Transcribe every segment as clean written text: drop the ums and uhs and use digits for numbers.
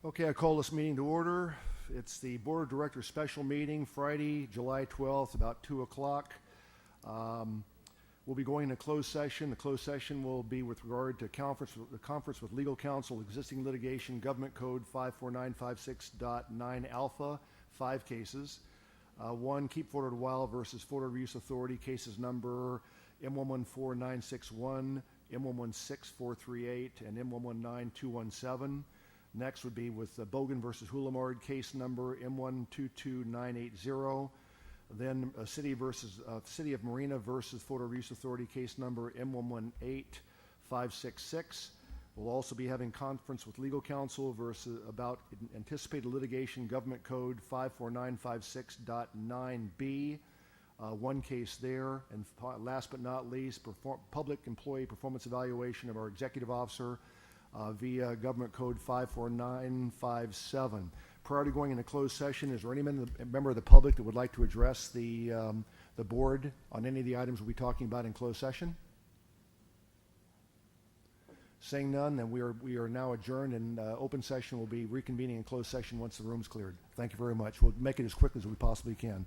Okay, I call this meeting to order. It's the Board of Directors special meeting, Friday, July 12th, about 2 o'clock. We'll be going into closed session. The closed session will be with regard to the conference with legal counsel, existing litigation, government code 54956.9 alpha, 5 cases. One, Keep Florida Wild versus Florida Reuse Authority, cases number M114961, M116438, and M119217. Next would be with Bogan versus Hulamard, case number M122980. Then City of Marina versus Florida Reuse Authority, case number M118566. We'll also be having conference with legal counsel about anticipated litigation, government code 54956.9b. One case there. And last but not least, public employee performance evaluation of our executive officer via government code 54957. Prior to going into closed session, is there any member of the public that would like to address the board on any of the items we'll be talking about in closed session? Saying none, then we are now adjourned, and open session will be reconvening in closed session once the room's cleared. Thank you very much. We'll make it as quick as we possibly can.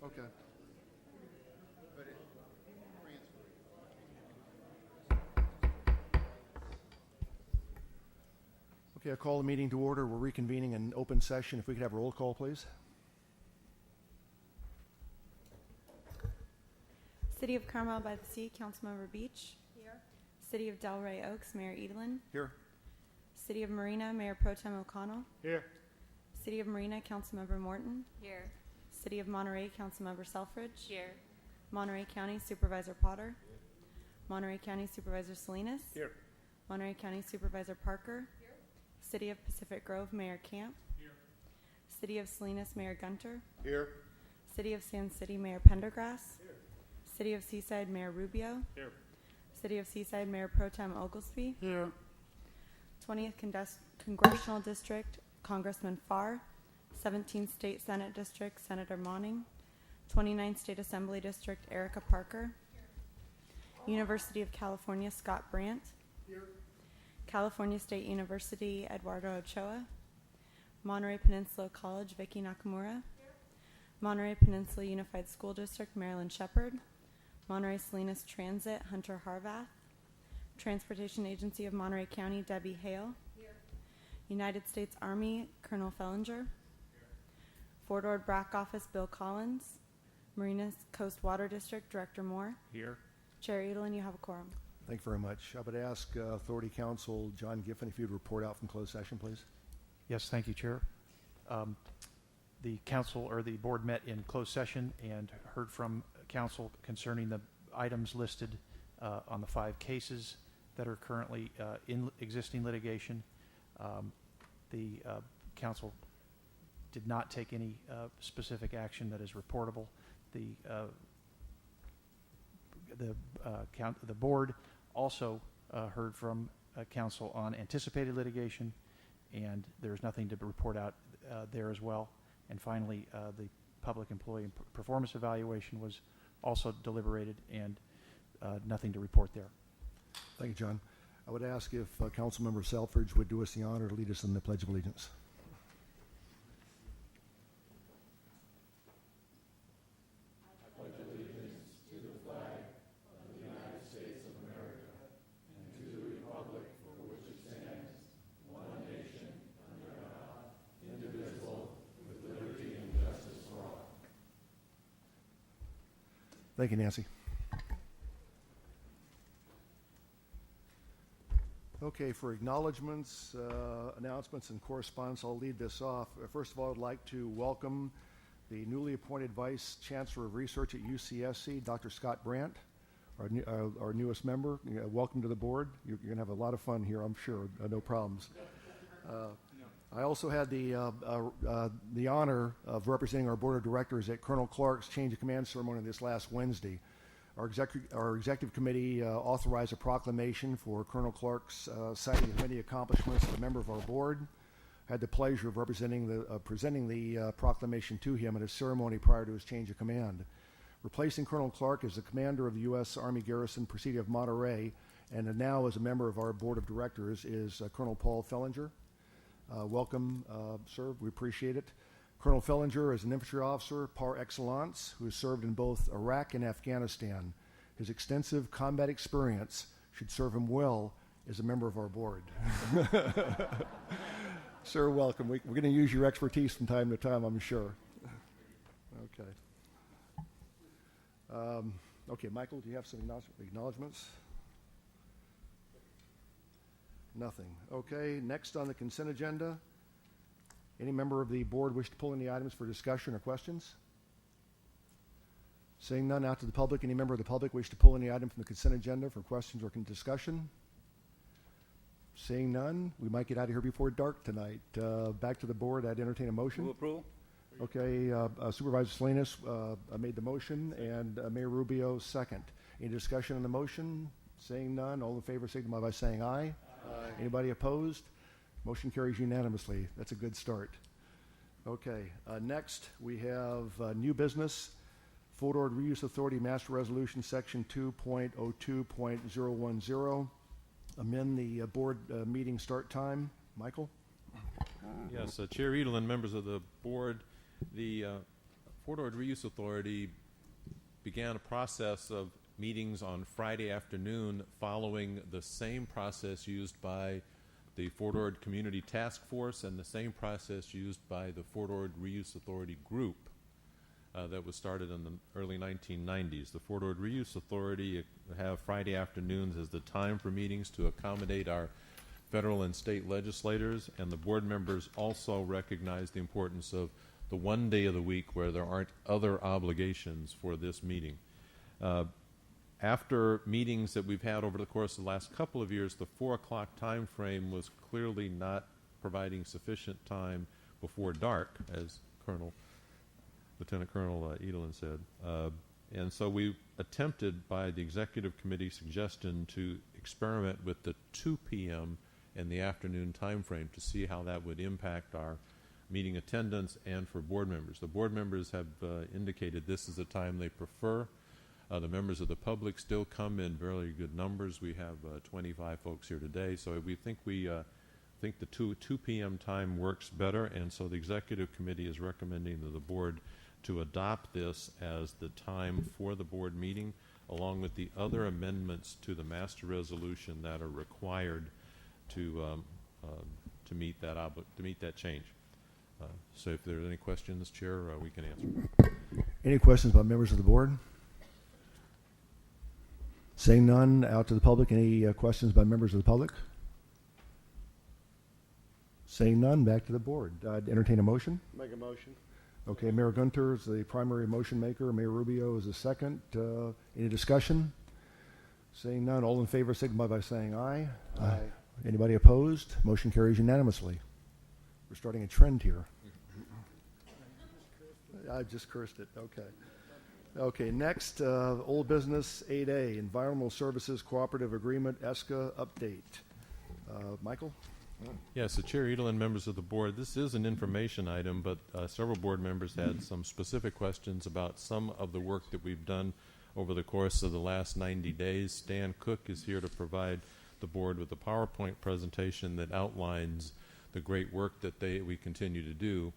Okay. Okay, I call the meeting to order. We're reconvening in open session. If we could have a roll call, please. City of Carmel by the Sea, Councilmember Beach. Here. City of Delray Oaks, Mayor Edelin. Here. City of Marina, Mayor Pro Tem O'Connell. Here. City of Marina, Councilmember Morton. Here. City of Monterey, Councilmember Selfridge. Here. Monterey County Supervisor Potter. Here. Monterey County Supervisor Salinas. Here. Monterey County Supervisor Parker. Here. City of Pacific Grove, Mayor Camp. City of Salinas Mayor Gunter. Here. City of San City Mayor Pendergrass. Here. City of Seaside Mayor Rubio. Here. City of Seaside Mayor Pro Tem Oglesby. Here. 20th Congressional District, Congressman Farr. 17th State Senate District, Senator Monning. 29th State Assembly District, Erica Parker. University of California, Scott Brandt. Here. California State University, Eduardo Ochoa. Monterey Peninsula College, Vicky Nakamura. Monterey Peninsula Unified School District, Marilyn Shepard. Monterey Salinas Transit, Hunter Harvath. Transportation Agency of Monterey County, Debbie Hale. United States Army, Colonel Fellinger. Fort Ord BRAC Office, Bill Collins. Marinas Coast Water District, Director Moore. Here. Chair Edelin, you have a quorum. Thank you very much. I would ask Authority Counsel John Giffen if you'd report out from closed session, please. Yes, thank you, Chair. The council or the board met in closed session and heard from council concerning the items listed on the 5 cases that are currently in existing litigation. The council did not take any specific action that is reportable. The board also heard from council on anticipated litigation, and there's nothing to report out there as well. And finally, the public employee performance evaluation was also deliberated, and nothing to report there. Thank you, John. I would ask if Councilmember Selfridge would do us the honor to lead us in the Pledge of Allegiance. Thank you, Nancy. Okay, for acknowledgments, announcements, and correspondence, I'll lead this off. First of all, I'd like to welcome the newly appointed Vice Chancellor of Research at UCSC, Dr. Scott Brandt, our newest member. Welcome to the board. You're going to have a lot of fun here, I'm sure. No problems. I also had the honor of representing our board of directors at Colonel Clark's change of command ceremony this last Wednesday. Our executive committee authorized a proclamation for Colonel Clark's citing his many accomplishments as a member of our board. I had the pleasure of presenting the proclamation to him at a ceremony prior to his change of command. Replacing Colonel Clark as the commander of the U.S. Army Garrison Presidio of Monterey, and now as a member of our board of directors, is Colonel Paul Fellinger. Welcome, sir. We appreciate it. Colonel Fellinger is an infantry officer par excellence who has served in both Iraq and Afghanistan. His extensive combat experience should serve him well as a member of our board. Sir, welcome. We're going to use your expertise from time to time, I'm sure. Okay. Okay, Michael, do you have some acknowledgments? Nothing. Okay, next on the consent agenda. Any member of the board wish to pull any items for discussion or questions? Seeing none, out to the public. Any member of the public wish to pull any item from the consent agenda for questions or discussion? Seeing none, we might get out of here before dark tonight. Back to the board. I'd entertain a motion. Move approval. Okay, Supervisor Salinas made the motion, and Mayor Rubio second. Any discussion on the motion? Seeing none, all in favor signify by saying aye. Aye. Anybody opposed? Motion carries unanimously. That's a good start. Okay, next we have new business. Fort Ord Reuse Authority Master Resolution Section 2.02.010. Amend the board meeting start time. Michael? Yes, Chair Edelin, members of the board, the Fort Ord Reuse Authority began a process of meetings on Friday afternoon following the same process used by the Fort Ord Community Task Force and the same process used by the Fort Ord Reuse Authority Group that was started in the early 1990s. The Fort Ord Reuse Authority have Friday afternoons as the time for meetings to accommodate our federal and state legislators, and the board members also recognize the importance of the one day of the week where there aren't other obligations for this meeting. After meetings that we've had over the course of the last couple of years, the 4 o'clock time frame was clearly not providing sufficient time before dark, as Lieutenant Colonel Edelin said. And so we attempted, by the executive committee suggestion, to experiment with the 2 p.m. in the afternoon time frame to see how that would impact our meeting attendance and for board members. The board members have indicated this is a time they prefer. The members of the public still come in very good numbers. We have 25 folks here today, so we think think the 2 p.m. time works better, and so the executive committee is recommending to the board to adopt this as the time for the board meeting, along with the other amendments to the master resolution that are required to meet that change. So if there are any questions, Chair, we can answer. Any questions by members of the board? Seeing none, out to the public. Any questions by members of the public? Seeing none, back to the board. I'd entertain a motion. Make a motion. Okay, Mayor Gunter is the primary motion maker. Mayor Rubio is the second. Any discussion? Seeing none, all in favor signify by saying aye. Aye. Anybody opposed? Motion carries unanimously. We're starting a trend here. I just cursed it. Okay. Okay, next, old business 8A, Environmental Services Cooperative Agreement, ESCA update. Michael? Yes, the Chair, Edelin, members of the board, this is an information item, but several board members had some specific questions about some of the work that we've done over the course of the last 90 days. Stan Cook is here to provide the board with a PowerPoint presentation that outlines the great work that we continue to do.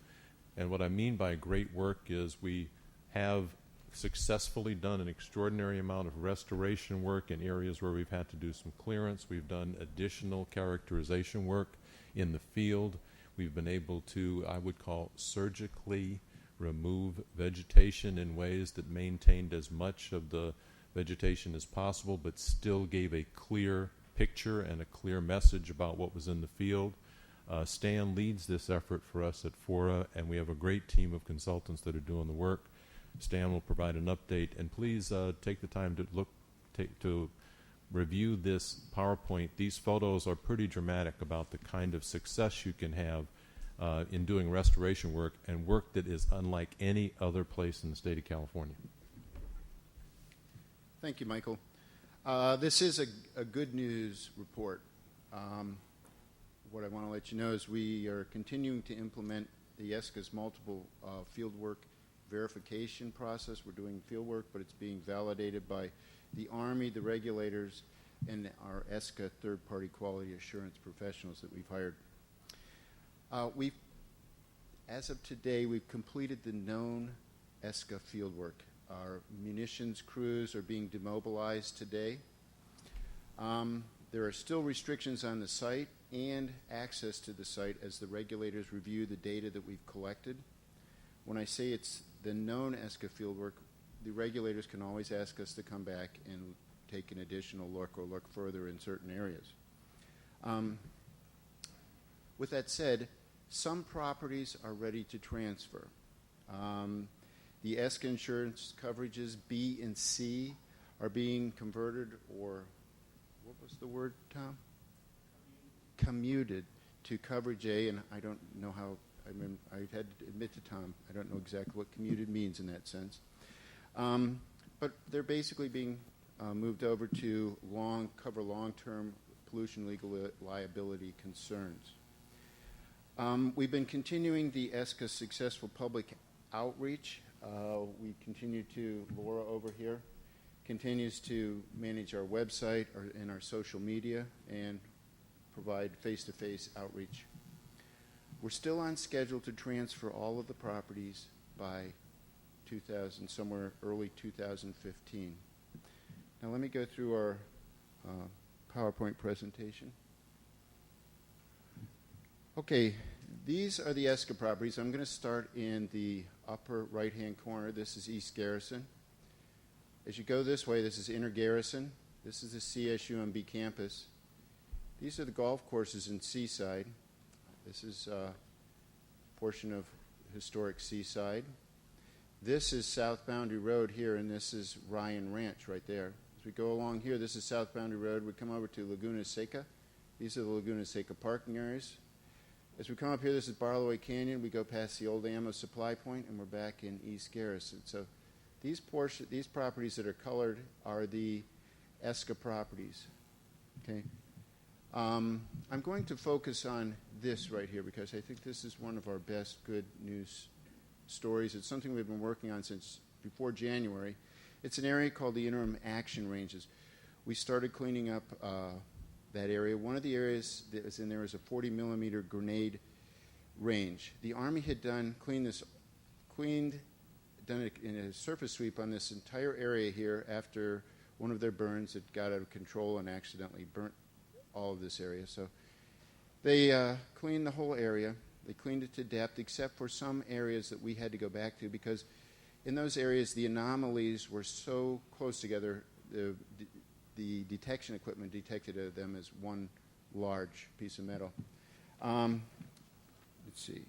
And what I mean by great work is we have successfully done an extraordinary amount of restoration work in areas where we've had to do some clearance. We've done additional characterization work in the field. We've been able to, I would call, surgically remove vegetation in ways that maintained as much of the vegetation as possible, but still gave a clear picture and a clear message about what was in the field. Stan leads this effort for us at FORA, and we have a great team of consultants that are doing the work. Stan will provide an update, and please take the time to review this PowerPoint. These photos are pretty dramatic about the kind of success you can have in doing restoration work, and work that is unlike any other place in the state of California. Thank you, Michael. This is a good news report. What I want to let you know is we are continuing to implement the ESCA's multiple fieldwork verification process. We're doing fieldwork, but it's being validated by the Army, the regulators, and our ESCA third-party quality assurance professionals that we've hired. As of today, we've completed the known ESCA fieldwork. Our munitions crews are being demobilized today. There are still restrictions on the site and access to the site as the regulators review the data that we've collected. When I say it's the known ESCA fieldwork, the regulators can always ask us to come back and take an additional look or look further in certain areas. With that said, some properties are ready to transfer. The ESCA insurance coverages B and C are being converted, or what was the word, Tom? Commuted to coverage A, and I don't know how, I had to admit to Tom, I don't know exactly what commuted means in that sense. But they're basically being moved over to cover long-term pollution legal liability concerns. We've been continuing the ESCA successful public outreach. We continue to, Laura over here, continues to manage our website and our social media and provide face-to-face outreach. We're still on schedule to transfer all of the properties by somewhere early 2015. Now let me go through our PowerPoint presentation. Okay, these are the ESCA properties. I'm going to start in the upper right-hand corner. This is East Garrison. As you go this way, this is Inner Garrison. This is the CSUMB campus. These are the golf courses in Seaside. This is a portion of historic Seaside. This is South Boundary Road here, and this is Ryan Ranch right there. As we go along here, this is South Boundary Road. We come over to Laguna Seca. These are the Laguna Seca parking areas. As we come up here, this is Barloway Canyon. We go past the old ammo supply point, and we're back in East Garrison. So these properties that are colored are the ESCA properties. Okay. I'm going to focus on this right here because I think this is one of our best good news stories. It's something we've been working on since before January. It's an area called the Interim Action Ranges. We started cleaning up that area. One of the areas that was in there is a 40-millimeter grenade range. The Army had done it in a surface sweep on this entire area here after one of their burns that got out of control and accidentally burnt all of this area. So they cleaned the whole area. They cleaned it to depth, except for some areas that we had to go back to because in those areas the anomalies were so close together. The detection equipment detected them as one large piece of metal. Let's see.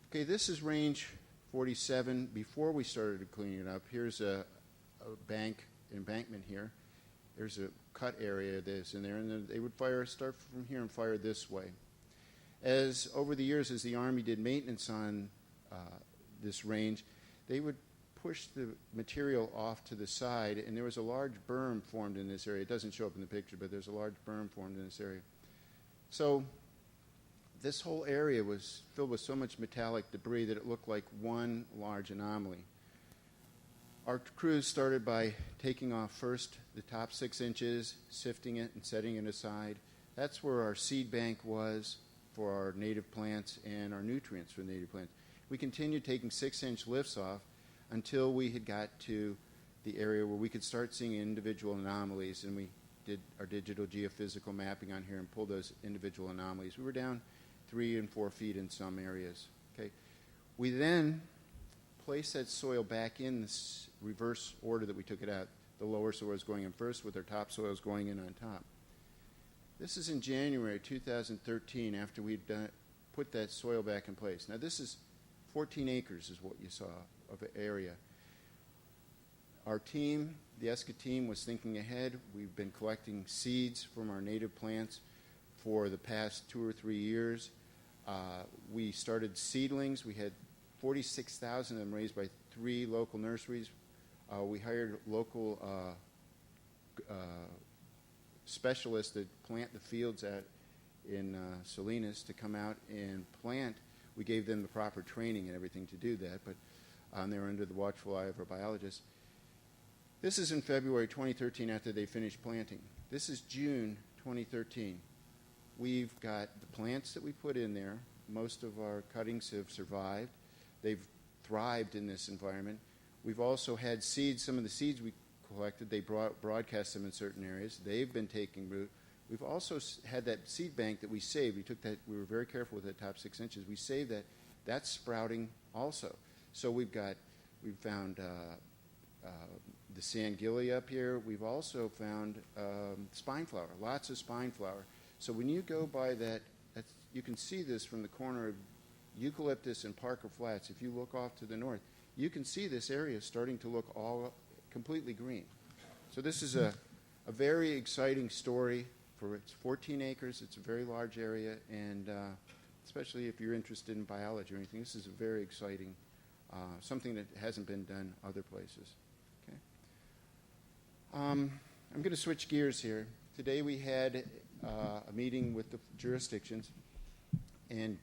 Okay, this is range 47. Before we started cleaning it up, here's a embankment here. There's a cut area that's in there, and then they would start from here and fire this way. As over the years, as the Army did maintenance on this range, they would push the material off to the side, and there was a large berm formed in this area. It doesn't show up in the picture, but there's a large berm formed in this area. So this whole area was filled with so much metallic debris that it looked like one large anomaly. Our crews started by taking off first the top 6 inches, sifting it and setting it aside. That's where our seed bank was for our native plants and our nutrients for native plants. We continued taking 6-inch lifts off until we had got to the area where we could start seeing individual anomalies, and we did our digital geophysical mapping on here and pulled those individual anomalies. We were down 3 and 4 feet in some areas. Okay, we then placed that soil back in this reverse order that we took it out. The lower soils going in first with our top soils going in on top. This is in January 2013 after we'd put that soil back in place. Now this is 14 acres is what you saw of an area. Our team, the ESCA team, was thinking ahead. We've been collecting seeds from our native plants for the past 2 or 3 years. We started seedlings. We had 46,000 of them raised by 3 local nurseries. We hired local specialists that plant the fields in Salinas to come out and plant. We gave them the proper training and everything to do that, but they were under the watchful eye of our biologists. This is in February 2013 after they finished planting. This is June 2013. We've got the plants that we put in there. Most of our cuttings have survived. They've thrived in this environment. We've also had seeds. Some of the seeds we collected, they broadcast them in certain areas. They've been taking root. We've also had that seed bank that we saved. We were very careful with that top 6 inches. We saved that. That's sprouting also. So we've found the sandgilly up here. We've also found spine flower, lots of spine flower. So when you go by you can see this from the corner of Eucalyptus and Parker Flats. If you look off to the north, you can see this area starting to look all completely green. So this is a very exciting story. It's 14 acres. It's a very large area, and especially if you're interested in biology or anything, this is a very exciting, something that hasn't been done other places. Okay. I'm going to switch gears here. Today we had a meeting with the jurisdictions and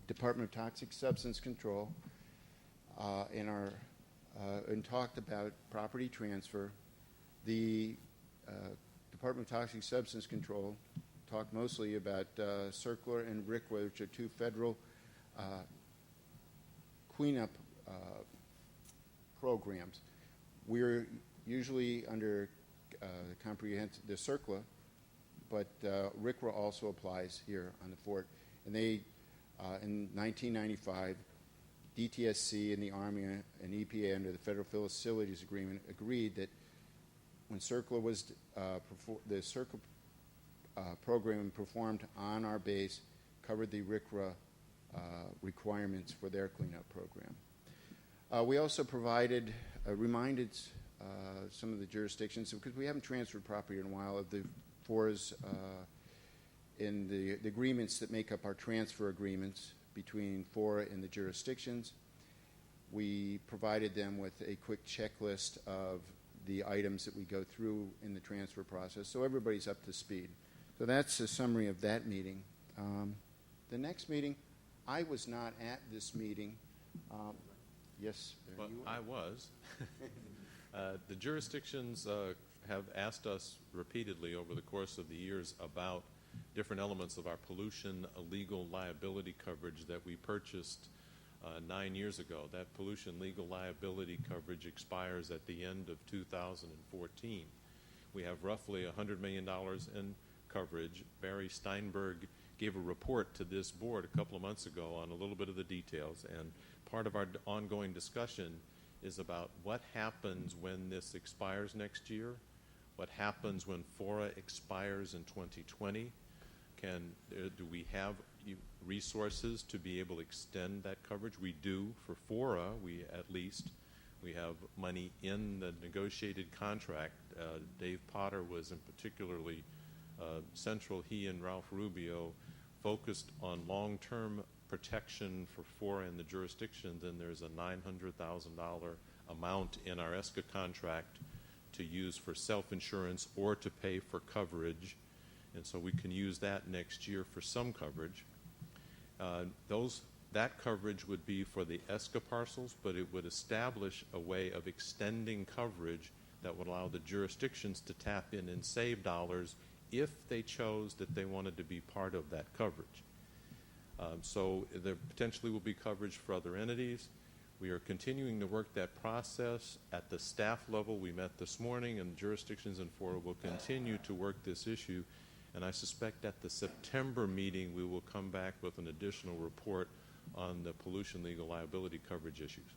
Department of Toxic Substance Control and talked about property transfer. The Department of Toxic Substance Control talked mostly about CERCLA and RCRA, which are 2 federal cleanup programs. We're usually under the CERCLA, but RCRA also applies here on the fort. And they, in 1995, DTSC and the Army and EPA under the Federal Facilities Agreement agreed that when CERCLA was the CERCLA program performed on our base covered the RCRA requirements for their cleanup program. We also reminded some of the jurisdictions, because we haven't transferred property in a while, of the FORA's in the agreements that make up our transfer agreements between FORA and the jurisdictions. We provided them with a quick checklist of the items that we go through in the transfer process, so everybody's up to speed. So that's a summary of that meeting. The next meeting, I was not at this meeting. Yes, there But you I are. was. The jurisdictions have asked us repeatedly over the course of the years about different elements of our pollution legal liability coverage that we purchased 9 years ago. That pollution legal liability coverage expires at the end of 2014. We have roughly $100 million in coverage. Barry Steinberg gave a report to this board a couple of months ago on a little bit of the details, and part of our ongoing discussion is about what happens when this expires next year, what happens when FORA expires in 2020. Do we have resources to be able to extend that coverage? We do for FORA. We have money in the negotiated contract. Dave Potter was in particularly central. He and Ralph Rubio focused on long-term protection for FORA in the jurisdictions, and there's a $900,000 amount in our ESCA contract to use for self-insurance or to pay for coverage, and so we can use that next year for some coverage. That coverage would be for the ESCA parcels, but it would establish a way of extending coverage that would allow the jurisdictions to tap in and save dollars if they chose that they wanted to be part of that coverage. So there potentially will be coverage for other entities. We are continuing to work that process at the staff level. We met this morning, and jurisdictions in FORA will continue to work this issue. And I suspect at the September meeting we will come back with an additional report on the pollution legal liability coverage issues.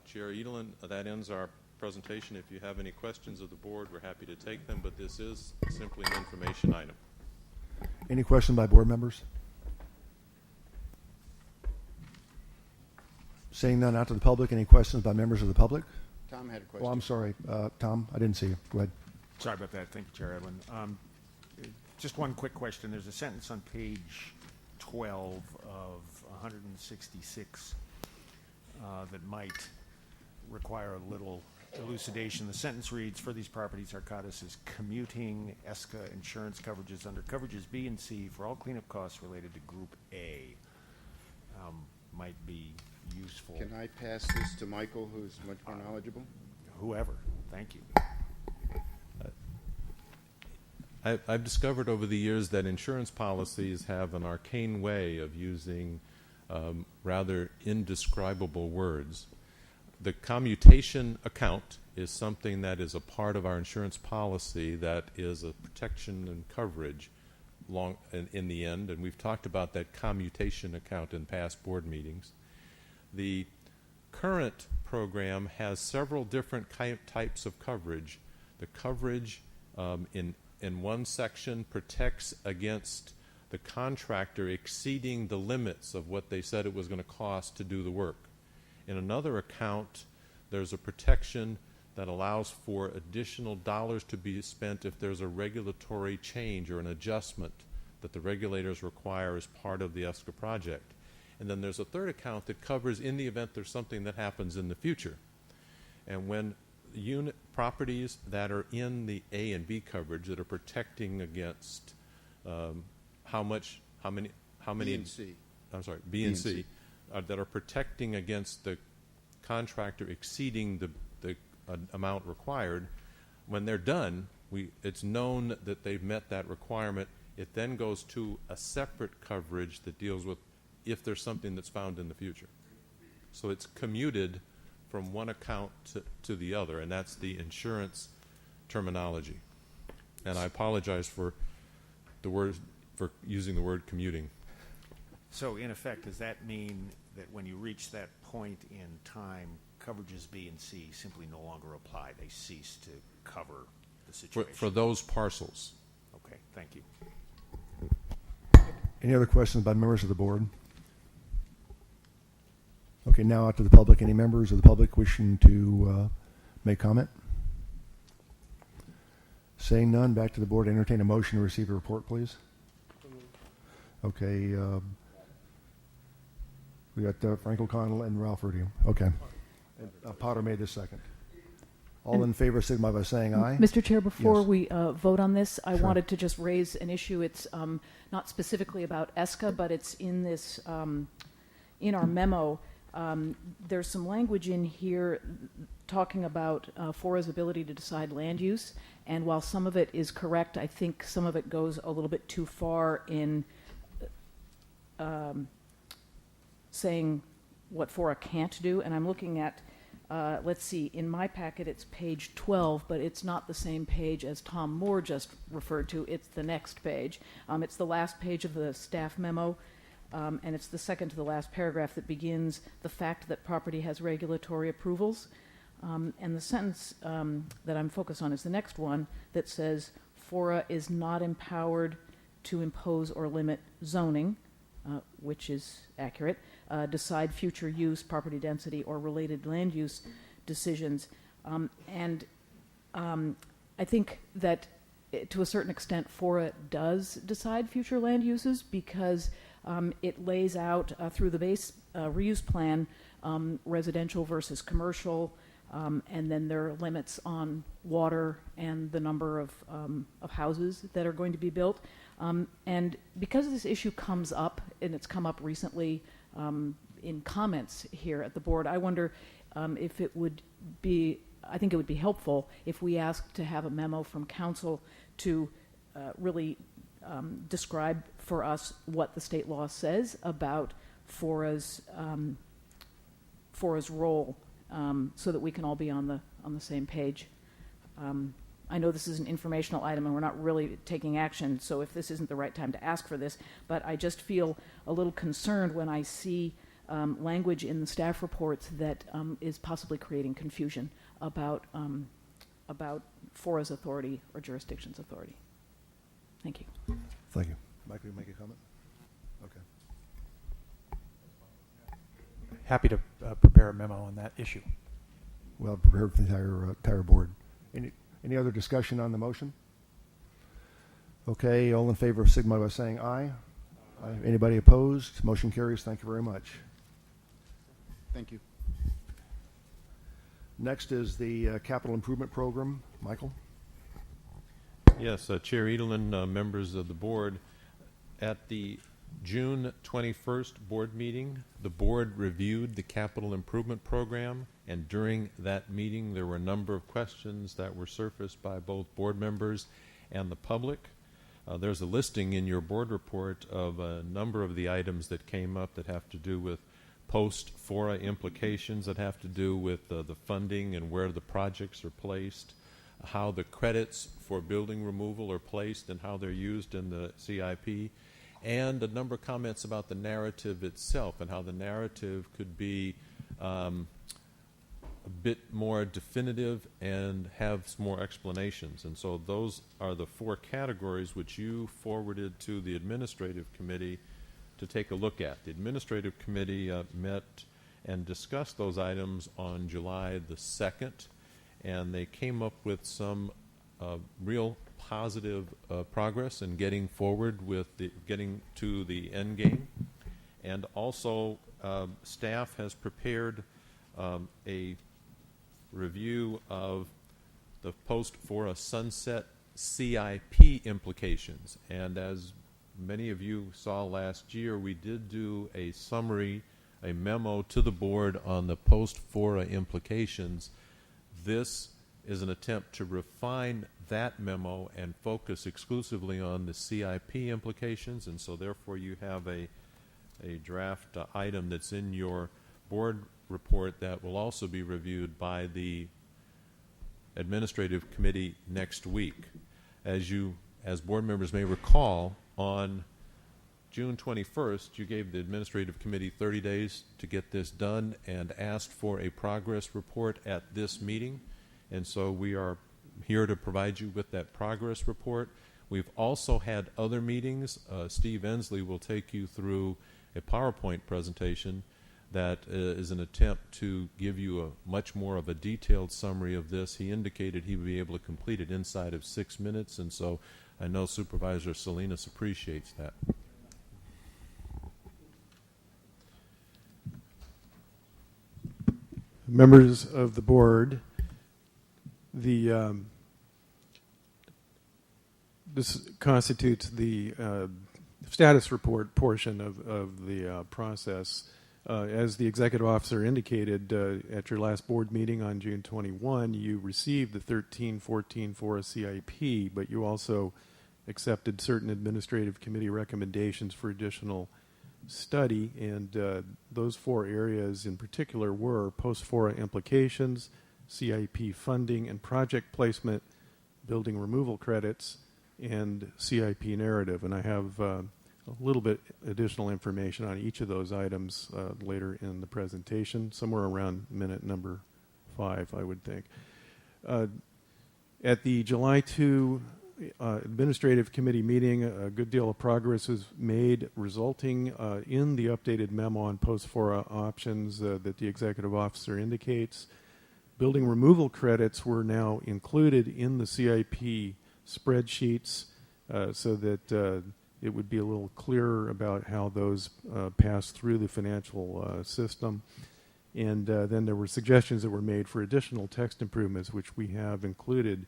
Chair Edelin, that ends our presentation. If you have any questions of the board, we're happy to take them, but this is simply an information item. Any questions by board members? Seeing none, out to the public. Any questions by members of the public? Tom had a question. Oh, I'm sorry. Tom, I didn't see you. Go ahead. Sorry about that. Thank you, Chair Edwin. Just one quick question. There's a sentence on page 12 of 166 that might require a little elucidation. The sentence reads, for these properties, Arcadis is commuting ESCA insurance coverages under coverages B and C for all cleanup costs related to Group A. Might be useful. Can I pass this to Michael, who's much more knowledgeable? Whoever. Thank you. I've discovered over the years that insurance policies have an arcane way of using rather indescribable words. The commutation account is something that is a part of our insurance policy that is a protection and coverage in the end, and we've talked about that commutation account in past board meetings. The current program has several different types of coverage. The coverage in one section protects against the contractor exceeding the limits of what they said it was going to cost to do the work. In another account, there's a protection that allows for additional dollars to be spent if there's a regulatory change or an adjustment that the regulators require as part of the ESCA project. And then there's a third account that covers in the event there's something that happens in the future. And when unit properties that are in the A and B coverage that are protecting against how many B and C. I'm sorry, B and C that are protecting against the contractor exceeding the amount required. When they're done, it's known that they've met that requirement. It then goes to a separate coverage that deals with if there's something that's found in the future. So it's commuted from one account to the other, and that's the insurance terminology. And I apologize for using the word commuting. So, in effect, does that mean that when you reach that point in time, coverages B and C simply no longer apply? They cease to cover the situation? For those parcels. Okay, thank you. Any other questions by members of the board? Okay, now out to the public. Any members of the public wishing to make comment? Seeing none, back to the board. Entertain a motion to receive a report, please. Okay. We got Frank O'Connell and Ralph Rudium. Okay. And, Potter made the second. All in favor, signify by saying aye. Mr. Chair, before Yes. we vote on this, I Sure. wanted to just raise an issue. It's not specifically about ESCA, but it's in this, in our memo. There's some language in here talking about FORA's ability to decide land use, and while some of it is correct, I think some of it goes a little bit too far in saying what FORA can't do. And I'm looking at, let's see, in my packet it's page 12, but it's not the same page as Tom Moore just referred to. It's the next page. It's the last page of the staff memo. And it's the second to the last paragraph that begins, the fact that property has regulatory approvals. And the sentence that I'm focused on is the next one that says, FORA is not empowered to impose or limit zoning, which is accurate, decide future use, property density, or related land use decisions. I think that to a certain extent, FORA does decide future land uses because it lays out through the base reuse plan residential versus commercial, and then there are limits on water and the number of houses that are going to be built. And because this issue comes up, and it's come up recently in comments here at the board, I wonder if it would be, I think it would be helpful if we asked to have a memo from council to really describe for us what the state law says about FORA's role, so that we can all be on the same page. I know this is an informational item and we're not really taking action, so if this isn't the right time to ask for this, but I just feel a little concerned when I see language in the staff reports that is possibly creating confusion about FORA's authority or jurisdiction's authority. Thank you. Thank you. Mike, will you make a comment? Okay. Happy to prepare a memo on that issue. Well prepared for the entire board. Any other discussion on the motion? Okay, all in favor signify by saying aye. Aye. Anybody opposed? Motion carries. Thank you very much. Thank you. Next is the capital improvement program. Michael? Yes, Chair Edelin, members of the board, at the June 21st board meeting, the board reviewed the capital improvement program, and during that meeting there were a number of questions that were surfaced by both board members and the public. There's a listing in your board report of a number of the items that came up that have to do with post-FORA implications, that have to do with the funding and where the projects are placed, how the credits for building removal are placed and how they're used in the CIP, and a number of comments about the narrative itself and how the narrative could be a bit more definitive and have some more explanations. And so those are the four categories which you forwarded to the administrative committee to take a look at. The administrative committee met and discussed those items on July the 2nd, and they came up with some real positive progress in getting forward with getting to the end game. And also staff has prepared a review of the post-FORA sunset CIP implications. And as many of you saw last year, we did do a summary, a memo to the board on the post-FORA implications. This is an attempt to refine that memo and focus exclusively on the CIP implications, and so therefore you have a draft item that's in your board report that will also be reviewed by the administrative committee next week. As board members may recall, on June 21st, you gave the administrative committee 30 days to get this done and asked for a progress report at this meeting. And so we are here to provide you with that progress report. We've also had other meetings. Steve Ensley will take you through a PowerPoint presentation that is an attempt to give you a much more of a detailed summary of this. He indicated he would be able to complete it inside of 6 minutes, and so I know Supervisor Salinas appreciates that. Members of the board, this constitutes the status report portion of the process. As the executive officer indicated at your last board meeting on June 21, you received the 13-14 FORA CIP, but you also accepted certain administrative committee recommendations for additional study, and those 4 areas in particular were Post-FORA Implications, CIP funding and project placement, building removal credits, and CIP Narrative. And I have a little bit additional information on each of those items later in the presentation, somewhere around minute number 5, I would think. At the July 2 Administrative Committee meeting, a good deal of progress was made, resulting in the updated memo on post-FORA options that the executive officer indicates. Building removal credits were now included in the CIP spreadsheets so that it would be a little clearer about how those pass through the financial system. And then there were suggestions that were made for additional text improvements, which we have included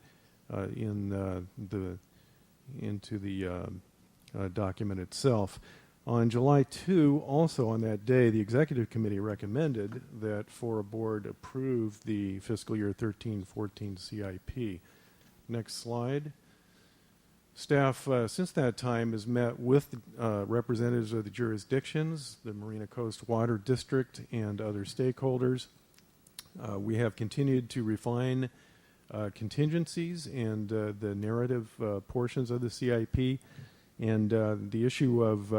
into the document itself. On July 2, also on that day, the Executive Committee recommended that FORA Board approve the fiscal year 13-14 CIP. Next slide. Staff, since that time, has met with representatives of the jurisdictions, the Marina Coast Water District, and other stakeholders. We have continued to refine contingencies and the narrative portions of the CIP, and the issue of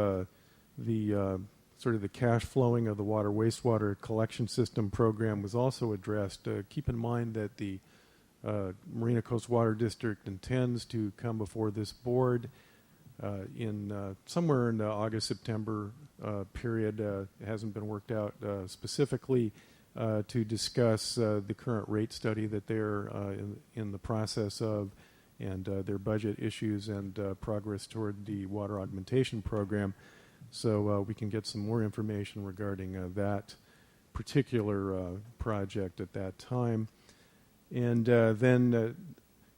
the sort of the cash flowing of the water wastewater collection system program was also addressed. Keep in mind that the Marina Coast Water District intends to come before this board in somewhere in the August-September period. It hasn't been worked out specifically to discuss the current rate study that they're in the process of, and their budget issues and progress toward the water augmentation program. So we can get some more information regarding that particular project at that time. And then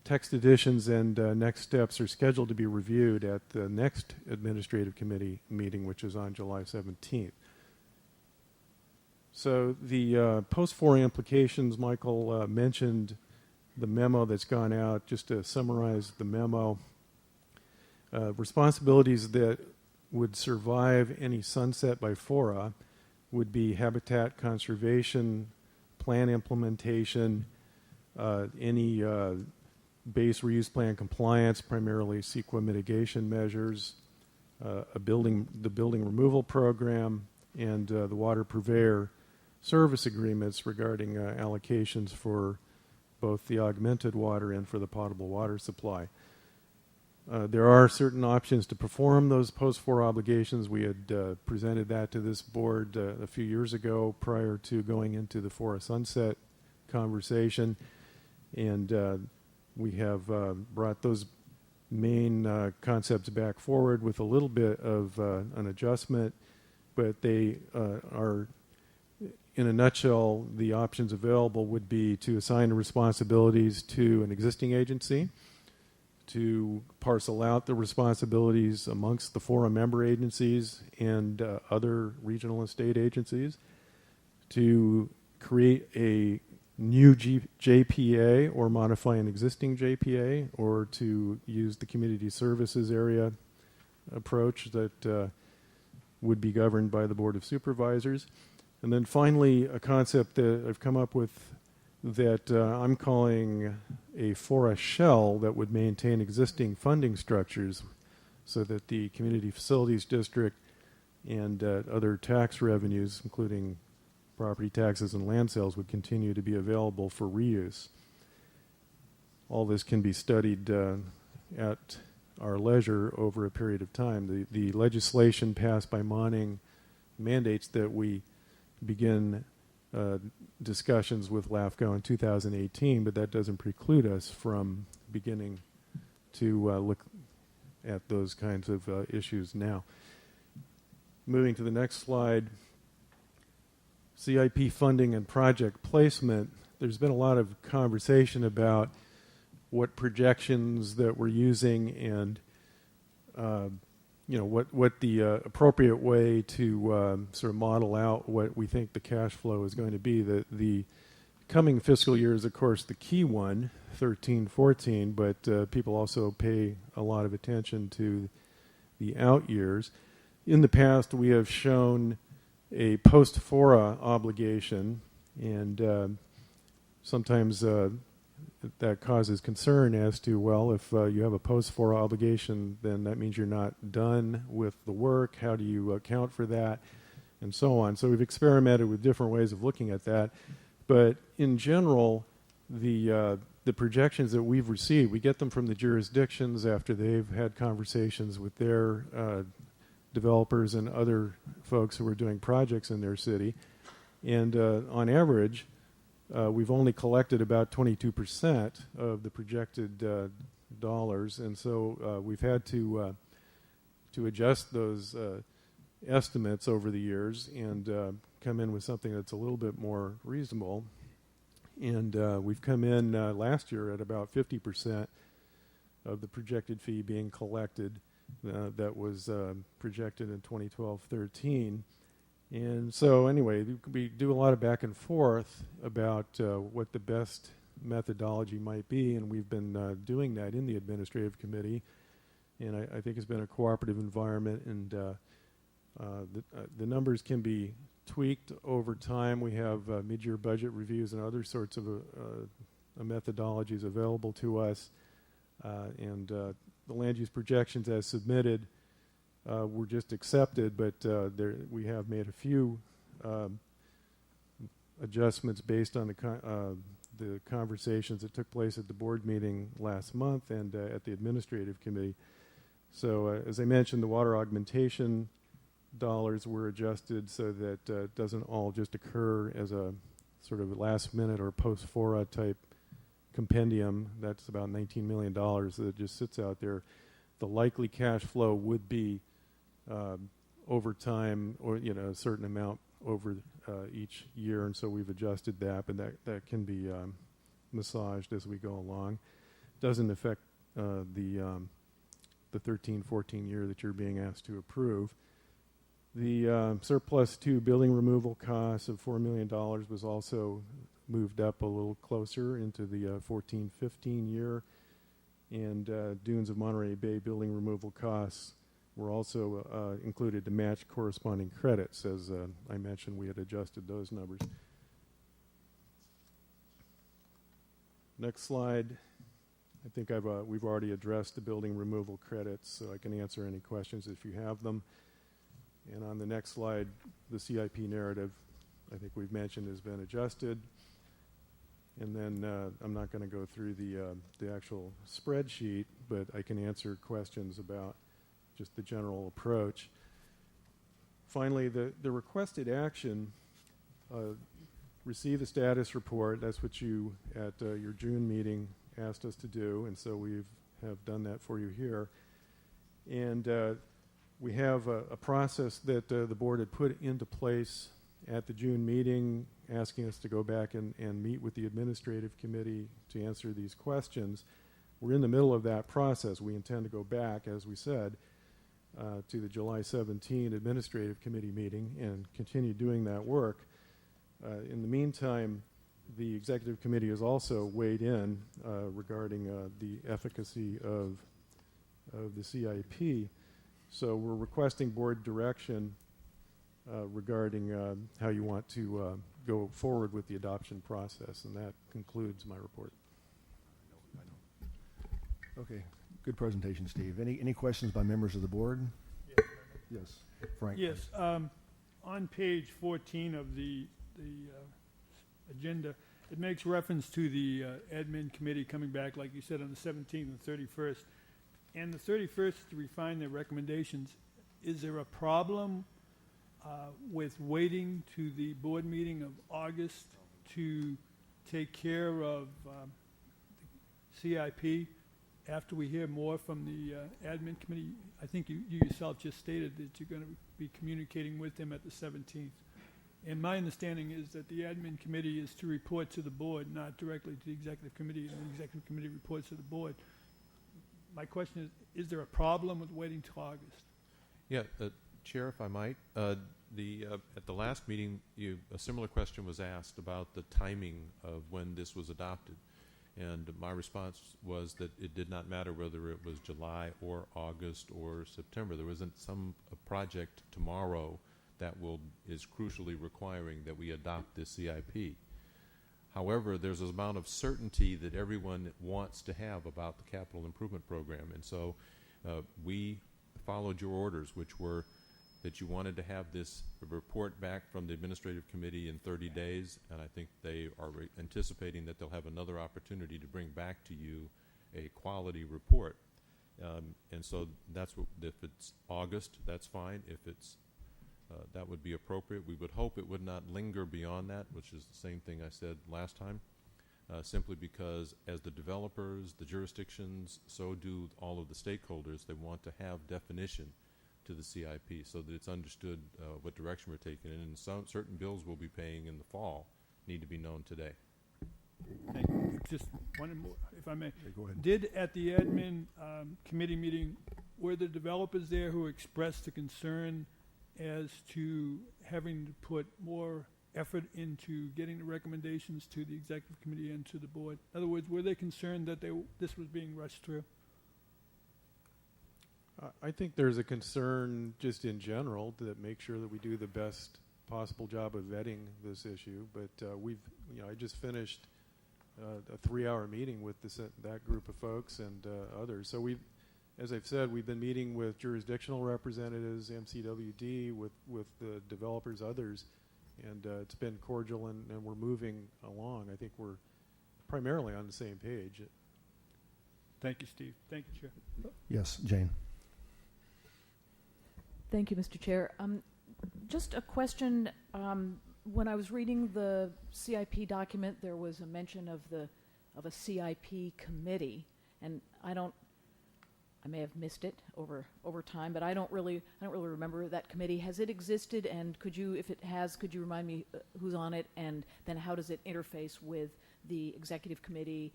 text additions and next steps are scheduled to be reviewed at the next Administrative Committee meeting, which is on July 17th. So the post-FORA implications, Michael mentioned the memo that's gone out. Just to summarize the memo, responsibilities that would survive any sunset by FORA would be habitat conservation, plan implementation, any base reuse plan compliance, primarily CEQA mitigation measures, the building removal program, and the water purveyor service agreements regarding allocations for both the augmented water and for the potable water supply. There are certain options to perform those post-FORA obligations. We had presented that to this board a few years ago prior to going into the FORA sunset conversation, and we have brought those main concepts back forward with a little bit of an adjustment, but they are, in a nutshell, the options available would be to assign the responsibilities to an existing agency, to parcel out the responsibilities amongst the FORA member agencies and other regional and state agencies, to create a new JPA or modify an existing JPA, or to use the community services area approach that would be governed by the Board of Supervisors. And then finally, a concept that I've come up with that I'm calling a FORA shell that would maintain existing funding structures so that the Community Facilities District and other tax revenues, including property taxes and land sales, would continue to be available for reuse. All this can be studied at our leisure over a period of time. The legislation passed by Monning mandates that we begin discussions with LAFCO in 2018, but that doesn't preclude us from beginning to look at those kinds of issues now. Moving to the next slide, CIP funding and project placement. There's been a lot of conversation about what projections that we're using and what the appropriate way to sort of model out what we think the cash flow is going to be. The coming fiscal year is, of course, the key one, 13-14, but people also pay a lot of attention to the out years. In the past, we have shown a post-FORA obligation, and sometimes that causes concern as to, well, if you have a post-FORA obligation, then that means you're not done with the work. How do you account for that? And so on. So we've experimented with different ways of looking at that. But in general, the projections that we've received, we get them from the jurisdictions after they've had conversations with their developers and other folks who are doing projects in their city. And on average, we've only collected about 22% of the projected dollars, and so we've had to adjust those estimates over the years and come in with something that's a little bit more reasonable. And we've come in last year at about 50% of the projected fee being collected that was projected in 2012-13. And so anyway, we do a lot of back and forth about what the best methodology might be, and we've been doing that in the administrative committee. And I think it's been a cooperative environment, and the numbers can be tweaked over time. We have mid-year budget reviews and other sorts of methodologies available to us. And the land use projections as submitted were just accepted, but we have made a few adjustments based on the conversations that took place at the board meeting last month and at the administrative committee. So as I mentioned, the water augmentation dollars were adjusted so that it doesn't all just occur as a sort of last minute or post-FORA type compendium. That's about $19 million that just sits out there. The likely cash flow would be over time, or a certain amount over each year, and so we've adjusted that, but that can be massaged as we go along. Doesn't affect the 13-14 year that you're being asked to approve. The surplus to building removal costs of $4 million was also moved up a little closer into the 14-15 year, and Dunes of Monterey Bay building removal costs were also included to match corresponding credits. As I mentioned, we had adjusted those numbers. Next slide. I think we've already addressed the building removal credits, so I can answer any questions if you have them. And on the next slide, the CIP narrative, I think we've mentioned, has been adjusted. And then I'm not going to go through the actual spreadsheet, but I can answer questions about just the general approach. Finally, the requested action, receive a status report. That's what you, at your June meeting, asked us to do, and so we have done that for you here. And we have a process that the board had put into place at the June meeting, asking us to go back and meet with the administrative committee to answer these questions. We're in the middle of that process. We intend to go back, as we said, to the July 17 administrative committee meeting and continue doing that work. In the meantime, the executive committee has also weighed in regarding the efficacy of the CIP. So we're requesting board direction regarding how you want to go forward with the adoption process, and that concludes my report. Okay, good presentation, Steve. Any questions by members of the board? Yes, Frank. Yes, on page 14 of the agenda, it makes reference to the admin committee coming back, like you said, on the 17th and 31st. And the 31st to refine their recommendations. Is there a problem with waiting to the board meeting of August to take care of CIP after we hear more from the admin committee? I think you yourself just stated that you're going to be communicating with them at the 17th. And my understanding is that the admin committee is to report to the board, not directly to the executive committee, and the executive committee reports to the board. My question is there a problem with waiting till August? Yeah, Chair, if I might, at the last meeting, a similar question was asked about the timing of when this was adopted. And my response was that it did not matter whether it was July or August or September. There wasn't some project tomorrow that is crucially requiring that we adopt this CIP. However, there's an amount of certainty that everyone wants to have about the capital improvement program. And so we followed your orders, which were that you wanted to have this report back from the administrative committee in 30 days, and I think they are anticipating that they'll have another opportunity to bring back to you a quality report. And so that's what, if it's August, that's fine. If it's that would be appropriate. We would hope it would not linger beyond that, which is the same thing I said last time, simply because as the developers, the jurisdictions, so do all of the stakeholders, they want to have definition to the CIP so that it's understood what direction we're taking in. And some certain bills we'll be paying in the fall need to be known today. Thank you. Just one more, if I may. Okay, go ahead. Did at the admin committee meeting, were the developers there who expressed a concern as to having to put more effort into getting the recommendations to the executive committee and to the board? In other words, were they concerned that this was being rushed through? I think there's a concern just in general to make sure that we do the best possible job of vetting this issue. But I just finished a 3-hour meeting with that group of folks and others. So as I've said, we've been meeting with jurisdictional representatives, MCWD, with the developers, others, and it's been cordial, and we're moving along. I think we're primarily on the same page. Thank you, Steve. Thank you, Chair. Yes, Jane. Thank you, Mr. Chair. Just a question. When I was reading the CIP document, there was a mention of a CIP committee, and I may have missed it over time, but I don't really remember that committee. Has it existed? And if it has, could you remind me who's on it? And then how does it interface with the executive committee,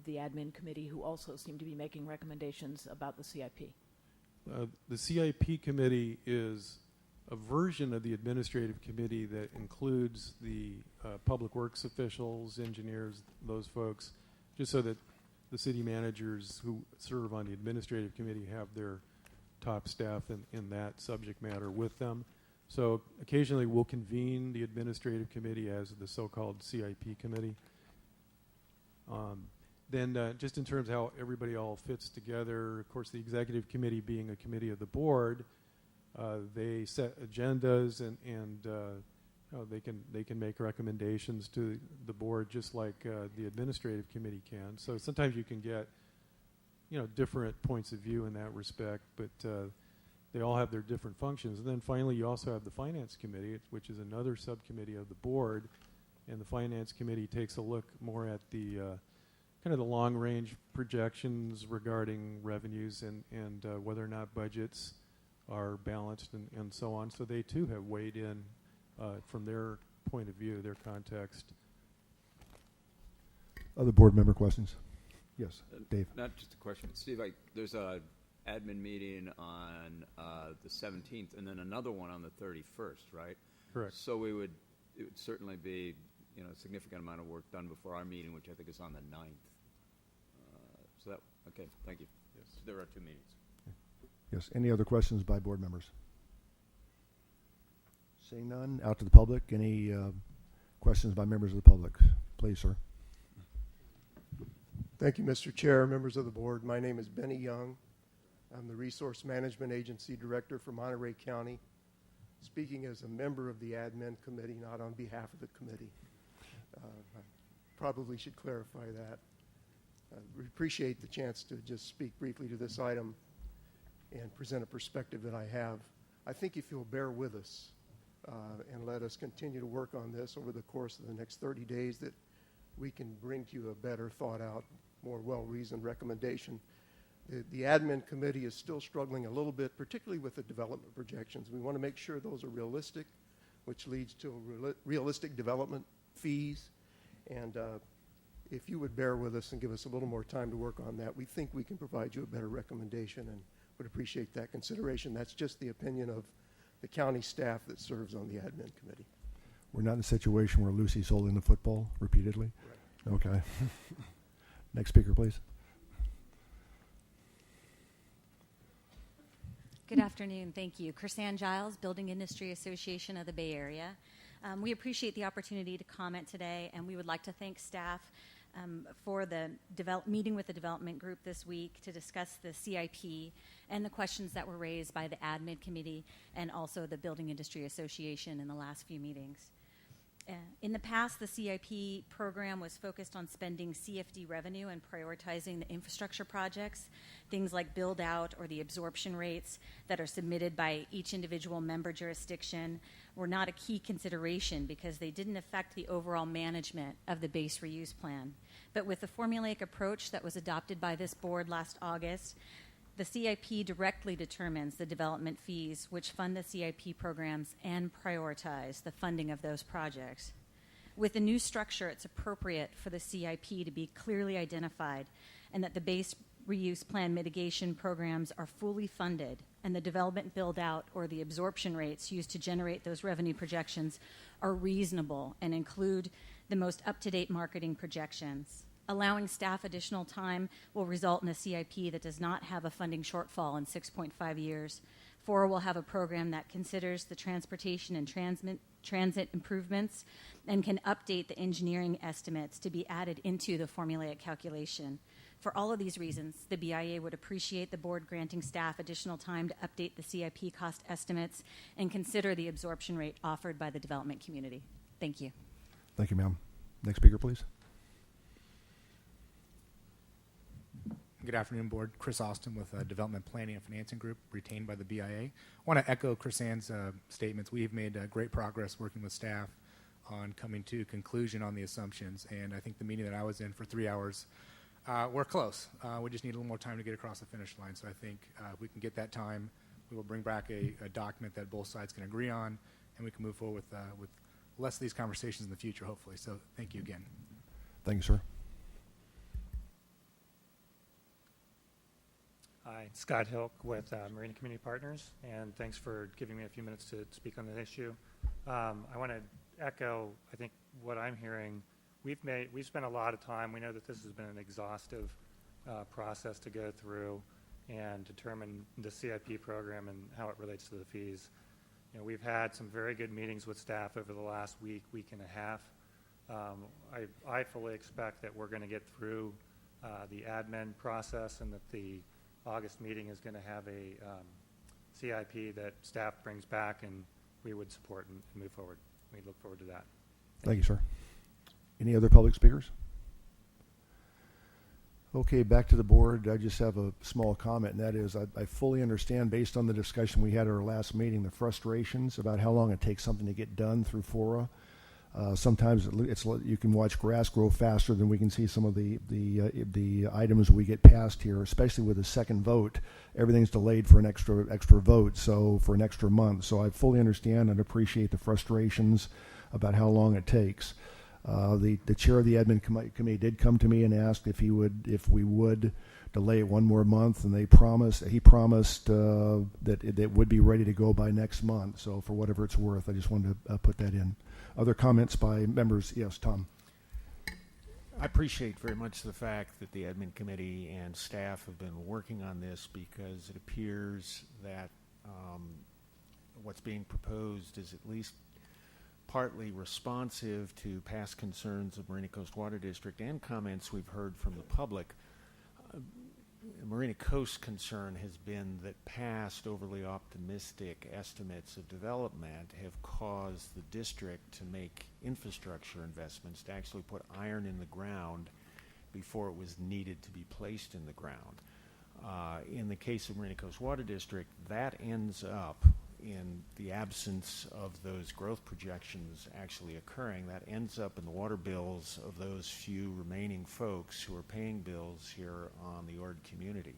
the admin committee, who also seem to be making recommendations about the CIP? The CIP committee is a version of the administrative committee that includes the public works officials, engineers, those folks, just so that the city managers who serve on the administrative committee have their top staff in that subject matter with them. So occasionally we'll convene the administrative committee as the so-called CIP committee. Then just in terms of how everybody all fits together, of course the executive committee being a committee of the board, they set agendas and they can make recommendations to the board just like the administrative committee can. So sometimes you can get different points of view in that respect, but they all have their different functions. And then finally you also have the finance committee, which is another subcommittee of the board, and the finance committee takes a look more at the kind of the long-range projections regarding revenues and whether or not budgets are balanced and so on. So they too have weighed in from their point of view, their context. Other board member questions? Yes, Dave. Not just a question, Steve. There's a admin meeting on the 17th, and then another one on the 31st, right? Correct. So it would certainly be a significant amount of work done before our meeting, which I think is on the 9th. Okay, thank you. Yes. So there are 2 meetings. Yes. Any other questions by board members? Seeing none, out to the public. Any questions by members of the public? Please, sir. Thank you, Mr. Chair, members of the board. My name is Benny Young. I'm the Resource Management Agency Director for Monterey County, speaking as a member of the admin committee, not on behalf of the committee. I probably should clarify that. We appreciate the chance to just speak briefly to this item and present a perspective that I have. I think if you'll bear with us, and let us continue to work on this over the course of the next 30 days, that we can bring to you a better thought out, more well-reasoned recommendation. The admin committee is still struggling a little bit, particularly with the development projections. We want to make sure those are realistic, which leads to realistic development fees. And if you would bear with us and give us a little more time to work on that, we think we can provide you a better recommendation and would appreciate that consideration. That's just the opinion of the county staff that serves on the admin committee. We're not in a situation where Lucy's holding the football repeatedly? Right. Okay. Next speaker, please. Good afternoon. Thank you. Chrisanne Giles, Building Industry Association of the Bay Area. We appreciate the opportunity to comment today, and we would like to thank staff for the meeting with the development group this week to discuss the CIP and the questions that were raised by the admin committee and also the Building Industry Association in the last few meetings. In the past, the CIP program was focused on spending CFD revenue and prioritizing the infrastructure projects, things like build-out or the absorption rates that are submitted by each individual member jurisdiction were not a key consideration because they didn't affect the overall management of the base reuse plan. But with the formulaic approach that was adopted by this board last August, the CIP directly determines the development fees which fund the CIP programs and prioritize the funding of those projects. With the new structure, it's appropriate for the CIP to be clearly identified and that the base reuse plan mitigation programs are fully funded and the development build-out or the absorption rates used to generate those revenue projections are reasonable and include the most up-to-date marketing projections. Allowing staff additional time will result in a CIP that does not have a funding shortfall in 6.5 years. FORA will have a program that considers the transportation and transit improvements and can update the engineering estimates to be added into the formulaic calculation. For all of these reasons, the BIA would appreciate the board granting staff additional time to update the CIP cost estimates and consider the absorption rate offered by the development community. Thank you. Thank you, ma'am. Next speaker, please. Good afternoon, Board. Chris Austin with Development Planning and Financing Group, retained by the BIA. I want to echo Chrisanne's statements. We've made great progress working with staff on coming to a conclusion on the assumptions, and I think the meeting that I was in for 3 hours, we're close. We just need a little more time to get across the finish line, so I think if we can get that time, we will bring back a document that both sides can agree on, and we can move forward with less of these conversations in the future, hopefully. So thank you again. Thank you, sir. Hi, Scott Hilk with Marine Community Partners, and thanks for giving me a few minutes to speak on this issue. I want to echo, I think, what I'm hearing. We've spent a lot of time. We know that this has been an exhaustive process to go through and determine the CIP program and how it relates to the fees. You know, we've had some very good meetings with staff over the last week and a half. I fully expect that we're going to get through the admin process and that the August meeting is going to have a CIP that staff brings back and we would support and move forward. We look forward to that. Thank you, sir. Any other public speakers? Okay, back to the board. I just have a small comment, and that is I fully understand, based on the discussion we had at our last meeting, the frustrations about how long it takes something to get done through FORA. Sometimes you can watch grass grow faster than we can see some of the items we get passed here, especially with the second vote. Everything's delayed for an extra vote, so for an extra month. So I fully understand and appreciate the frustrations about how long it takes. The chair of the admin committee did come to me and asked if we would delay it one more month, and he promised that it would be ready to go by next month. So for whatever it's worth, I just wanted to put that in. Other comments by members? Yes, Tom. I appreciate very much the fact that the admin committee and staff have been working on this, because it appears that what's being proposed is at least partly responsive to past concerns of Marina Coast Water District and comments we've heard from the public. Marina Coast concern has been that past overly optimistic estimates of development have caused the district to make infrastructure investments, to actually put iron in the ground before it was needed to be placed in the ground. In the case of Marina Coast Water District, that ends up in the absence of those growth projections actually occurring, that ends up in the water bills of those few remaining folks who are paying bills here on the Ord community.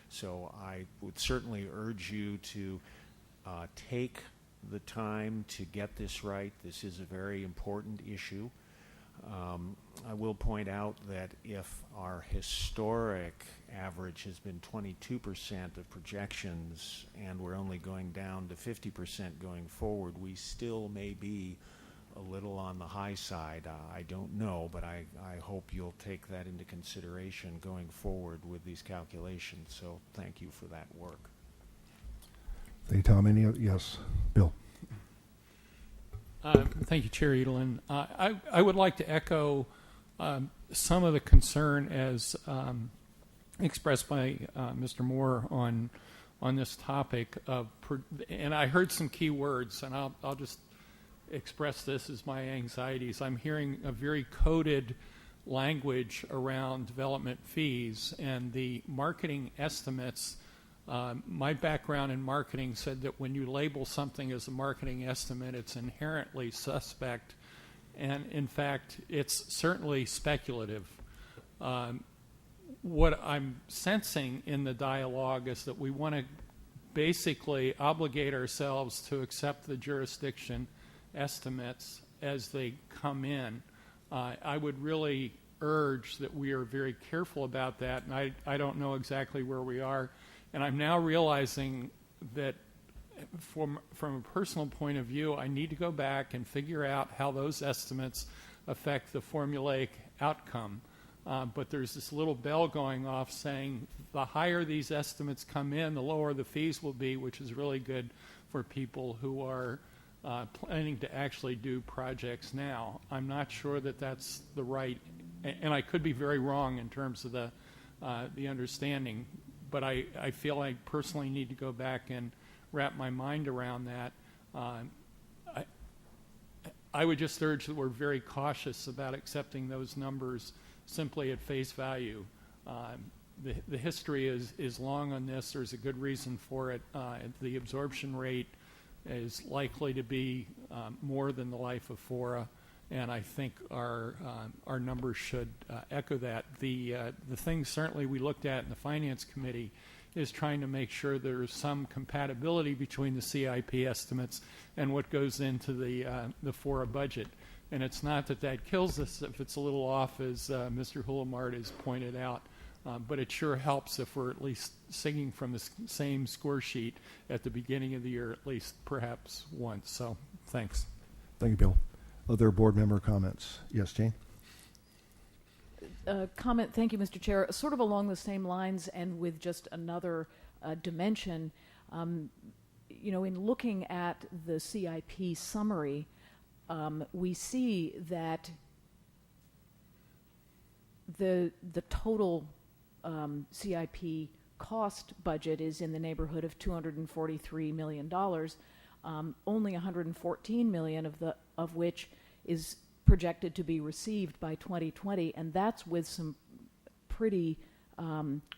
So I would certainly urge you to take the time to get this right. This is a very important issue. I will point out that if our historic average has been 22% of projections and we're only going down to 50% going forward, we still may be a little on the high side. I don't know, but I hope you'll take that into consideration going forward with these calculations. So thank you for that work. Thank you, Tom. Yes, Bill. Thank you, Chair Edelin. I would like to echo some of the concern as expressed by Mr. Moore on this topic of, and I heard some key words, and I'll just express this as my anxieties. I'm hearing a very coded language around development fees and the marketing estimates. My background in marketing said that when you label something as a marketing estimate, it's inherently suspect, and in fact, it's certainly speculative. What I'm sensing in the dialogue is that we want to basically obligate ourselves to accept the jurisdiction estimates as they come in. I would really urge that we are very careful about that, and I don't know exactly where we are. And I'm now realizing that from a personal point of view, I need to go back and figure out how those estimates affect the formulaic outcome. But there's this little bell going off saying the higher these estimates come in, the lower the fees will be, which is really good for people who are planning to actually do projects now. I'm not sure that that's the right, and I could be very wrong in terms of the understanding. But I feel I personally need to go back and wrap my mind around that. I would just urge that we're very cautious about accepting those numbers simply at face value. The history is long on this. There's a good reason for it. The absorption rate is likely to be more than the life of FORA. And I think our numbers should echo that. The thing certainly we looked at in the Finance Committee is trying to make sure there's some compatibility between the CIP estimates and what goes into the FORA budget. And it's not that kills us if it's a little off, as Mr. Hulamart has pointed out, but it sure helps if we're at least singing from the same score sheet at the beginning of the year, at least perhaps once. So thanks. Thank you, Bill. Other board member comments? Yes, Jane? Comment, thank you, Mr. Chair. Sort of along the same lines and with just another dimension, in looking at the CIP summary, we see that the total CIP cost budget is in the neighborhood of $243 million. Only $114 million of which is projected to be received by 2020, and that's with some pretty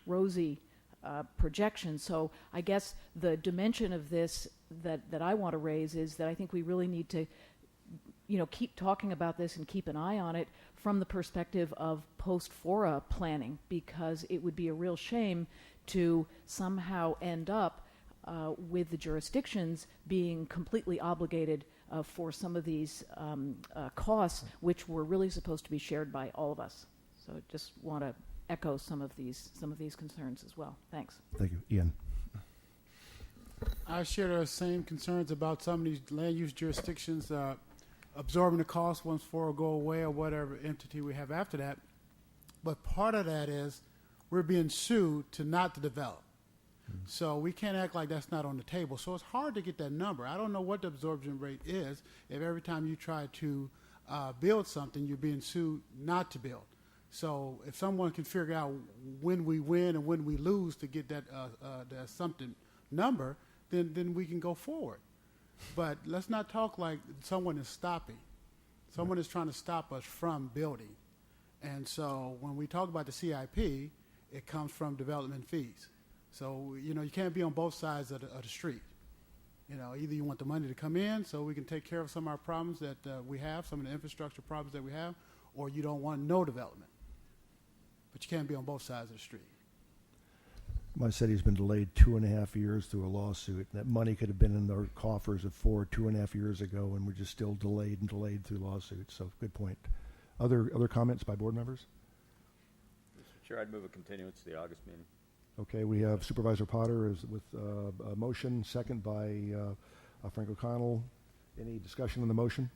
rosy projections. So I guess the dimension of this that I want to raise is that I think we really need to keep talking about this and keep an eye on it from the perspective of post-FORA planning, because it would be a real shame to somehow end up with the jurisdictions being completely obligated for some of these costs, which were really supposed to be shared by all of us. So just want to echo some of these concerns as well. Thanks. Thank you. Ian? I share those same concerns about some of these land use jurisdictions absorbing the cost once FORA go away or whatever entity we have after that. But part of that is we're being sued to not to develop. So we can't act like that's not on the table. So it's hard to get that number. I don't know what the absorption rate is if every time you try to build something, you're being sued not to build. So if someone can figure out when we win and when we lose to get that something number, then we can go forward. But let's not talk like someone is stopping. Someone is trying to stop us from building. And so when we talk about the CIP, it comes from development fees. So, you can't be on both sides of the street. You know, either you want the money to come in so we can take care of some of our problems that we have, some of the infrastructure problems that we have, or you don't want no development. But you can't be on both sides of the street. My city's been delayed 2.5 years through a lawsuit. That money could have been in their coffers of 2.5 years ago, and we're just still delayed and delayed through lawsuits. So, good point. Other comments by board members? Mr. Chair, I'd move a continuance to the August meeting. Okay, we have Supervisor Potter with a motion, second by Frank O'Connell. Any discussion on the motion?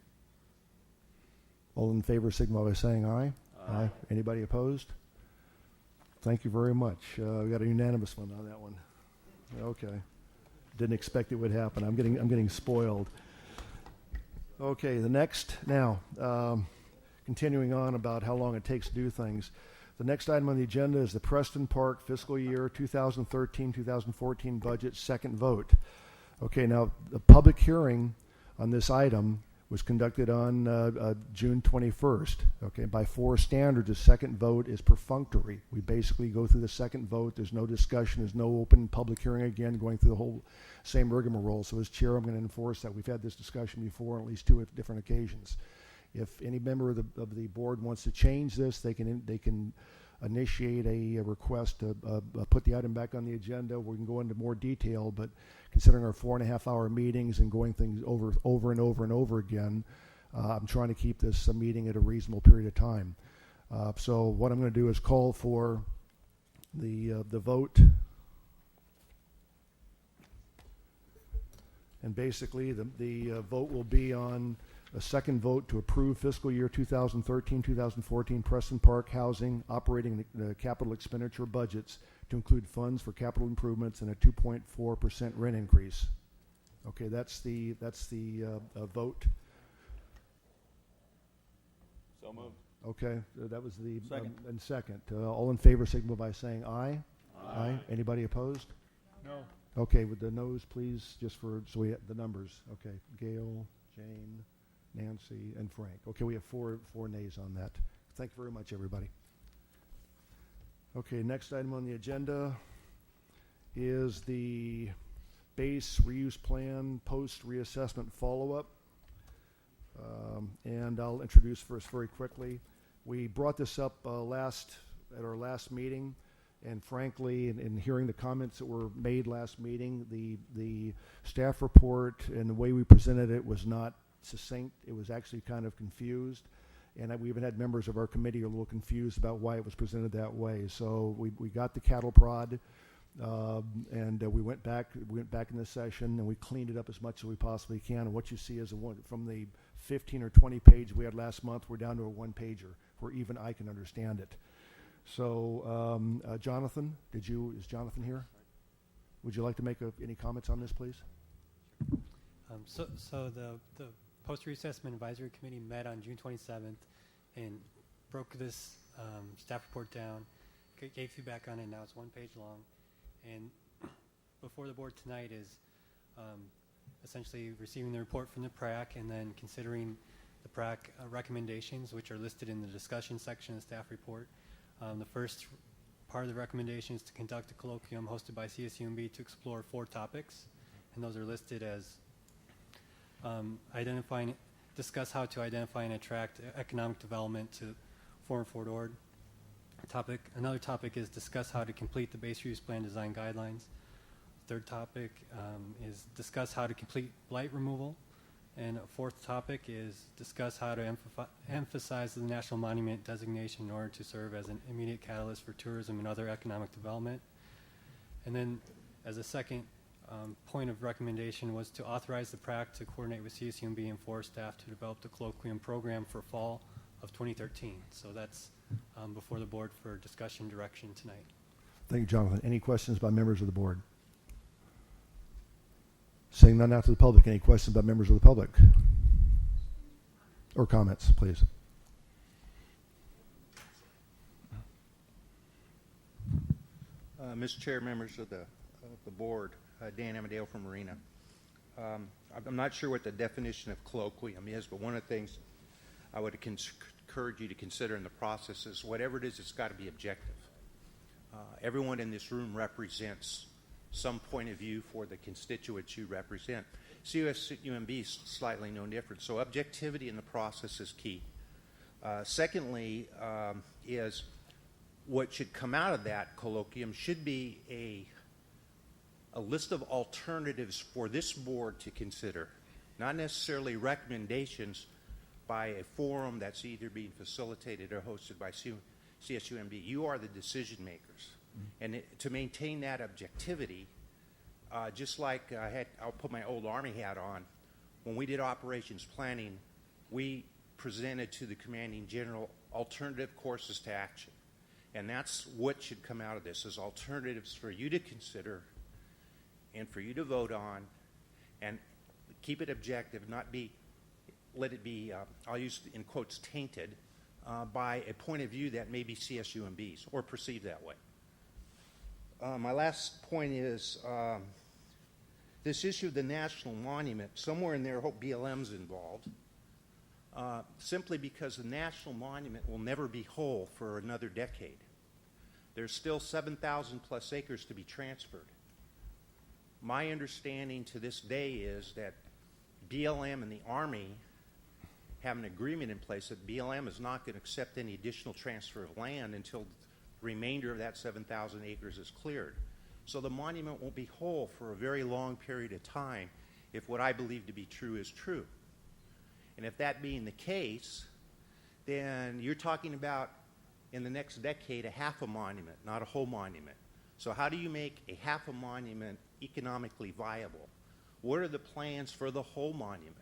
All in favor signify by saying aye. Aye. Anybody opposed? Thank you very much. We got a unanimous one on that one. Okay. Didn't expect it would happen. I'm getting spoiled. Okay, the next now, continuing on about how long it takes to do things. The next item on the agenda is the Preston Park fiscal year 2013-2014 budget second vote. Okay, now the public hearing on this item was conducted on June 21st. Okay, by FORA standards, the second vote is perfunctory. We basically go through the second vote. There's no discussion. There's no open public hearing again, going through the whole same rigmarole. So as chair, I'm going to enforce that. We've had this discussion before on at least 2 different occasions. If any member of the board wants to change this, they can initiate a request to put the item back on the agenda. We can go into more detail, but considering our 4.5-hour meetings and going things over and over again, I'm trying to keep this meeting at a reasonable period of time. So what I'm going to do is call for the vote, and basically the vote will be on a second vote to approve fiscal year 2013-2014 Preston Park housing operating the capital expenditure budgets to include funds for capital improvements and a 2.4% rent increase. Okay, that's the vote. So moved. Okay, that was the Second. and second. All in favor signal by saying aye. Aye. Anybody opposed? No. Okay, with the noes, please, just for so we have the numbers. Okay, Gail, Jane, Nancy, and Frank. Okay, we have four nays on that. Thank you very much, everybody. Okay, next item on the agenda is the base reuse plan post-reassessment follow-up. And I'll introduce first very quickly. We brought this up at our last meeting, and frankly, in hearing the comments that were made last meeting, the staff report and the way we presented it was not succinct. It was actually kind of confused, and we even had members of our committee a little confused about why it was presented that way. So we got the cattle prod, and we went back in the session and we cleaned it up as much as we possibly can. And what you see is from the 15 or 20 page we had last month, we're down to a 1-pager where even I can understand it. So Jonathan, is Jonathan here? Would you like to make any comments on this, please? So the Post-Reassessment Advisory Committee met on June 27th and broke this staff report down, gave feedback on it. Now it's 1 page long. And before the board tonight is essentially receiving the report from the PRAC and then considering the PRAC recommendations, which are listed in the discussion section of the staff report. The first part of the recommendation is to conduct a colloquium hosted by CSUMB to explore 4 topics, and those are listed as discuss how to identify and attract economic development to former Fort Ord. Another topic is discuss how to complete the base reuse plan design guidelines. Third topic is discuss how to complete blight removal. And a fourth topic is discuss how to emphasize the national monument designation in order to serve as an immediate catalyst for tourism and other economic development. And then as a second point of recommendation was to authorize the PRAC to coordinate with CSUMB and FORA staff to develop the colloquium program for fall of 2013. So that's before the board for discussion direction tonight. Thank you, Jonathan. Any questions by members of the board? Saying none out to the public. Any questions by members of the public? Or comments, please. Mr. Chair, members of the board, Dan Amadale from Marina. I'm not sure what the definition of colloquium is, but one of the things I would encourage you to consider in the process is whatever it is, it's got to be objective. Everyone in this room represents some point of view for the constituents you represent. CUSUMB is slightly no different. So objectivity in the process is key. Secondly, is what should come out of that colloquium should be a list of alternatives for this board to consider, not necessarily recommendations by a forum that's either being facilitated or hosted by CSUMB. You are the decision makers. And to maintain that objectivity, just like I'll put my old Army hat on, when we did operations planning, we presented to the commanding general alternative courses to action. And that's what should come out of this, is alternatives for you to consider and for you to vote on, and keep it objective, let it be, I'll use in quotes, tainted by a point of view that may be CSUMB's or perceived that way. My last point is this issue of the national monument. Somewhere in there, I hope BLM's involved, simply because the national monument will never be whole for another decade. There's still 7,000 plus acres to be transferred. My understanding to this day is that BLM and the Army have an agreement in place that BLM is not going to accept any additional transfer of land until the remainder of that 7,000 acres is cleared. So the monument won't be whole for a very long period of time if what I believe to be true is true. And if that being the case, then you're talking about in the next decade a half a monument, not a whole monument. So how do you make a half a monument economically viable? What are the plans for the whole monument?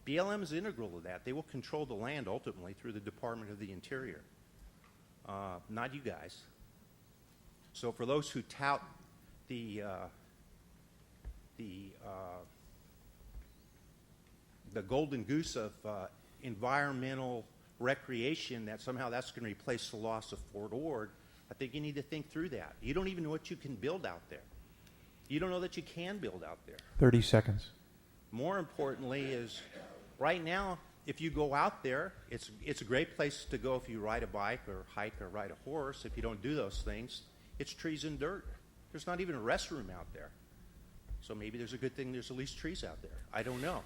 BLM is integral to that. They will control the land ultimately through the Department of the Interior, not you guys. So for those who tout the golden goose of environmental recreation, that somehow that's going to replace the loss of Fort Ord, I think you need to think through that. You don't even know what you can build out there. You don't know that you can build out there. 30 seconds. More importantly is, right now, if you go out there, it's a great place to go if you ride a bike or hike or ride a horse. If you don't do those things, it's trees and dirt. There's not even a restroom out there. So maybe there's a good thing there's at least trees out there. I don't know.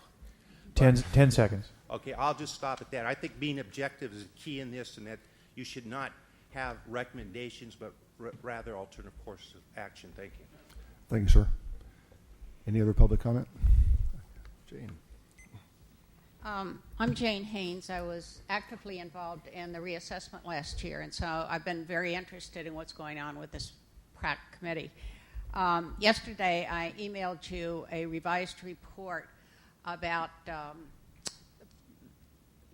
10 seconds. Okay, I'll just stop at that. I think being objective is key in this, and that you should not have recommendations, but rather alternative courses of action. Thank you. Thank you, sir. Any other public comment? Jane. I'm Jane Haynes. I was actively involved in the reassessment last year, and so I've been very interested in what's going on with this PRAC committee. Yesterday, I emailed you a revised report about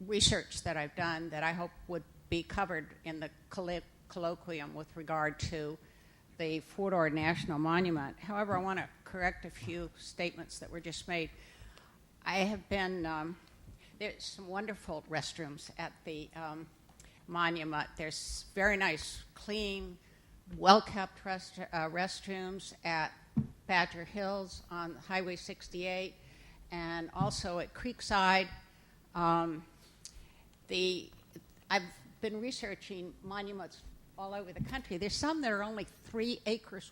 research that I've done that I hope would be covered in the colloquium with regard to the Fort Ord National Monument. However, I want to correct a few statements that were just made. I have been, there's some wonderful restrooms at the monument. There's very nice, clean, well-kept restrooms at Badger Hills on Highway 68 and also at Creekside. I've been researching monuments all over the country. There's some that are only 3 acres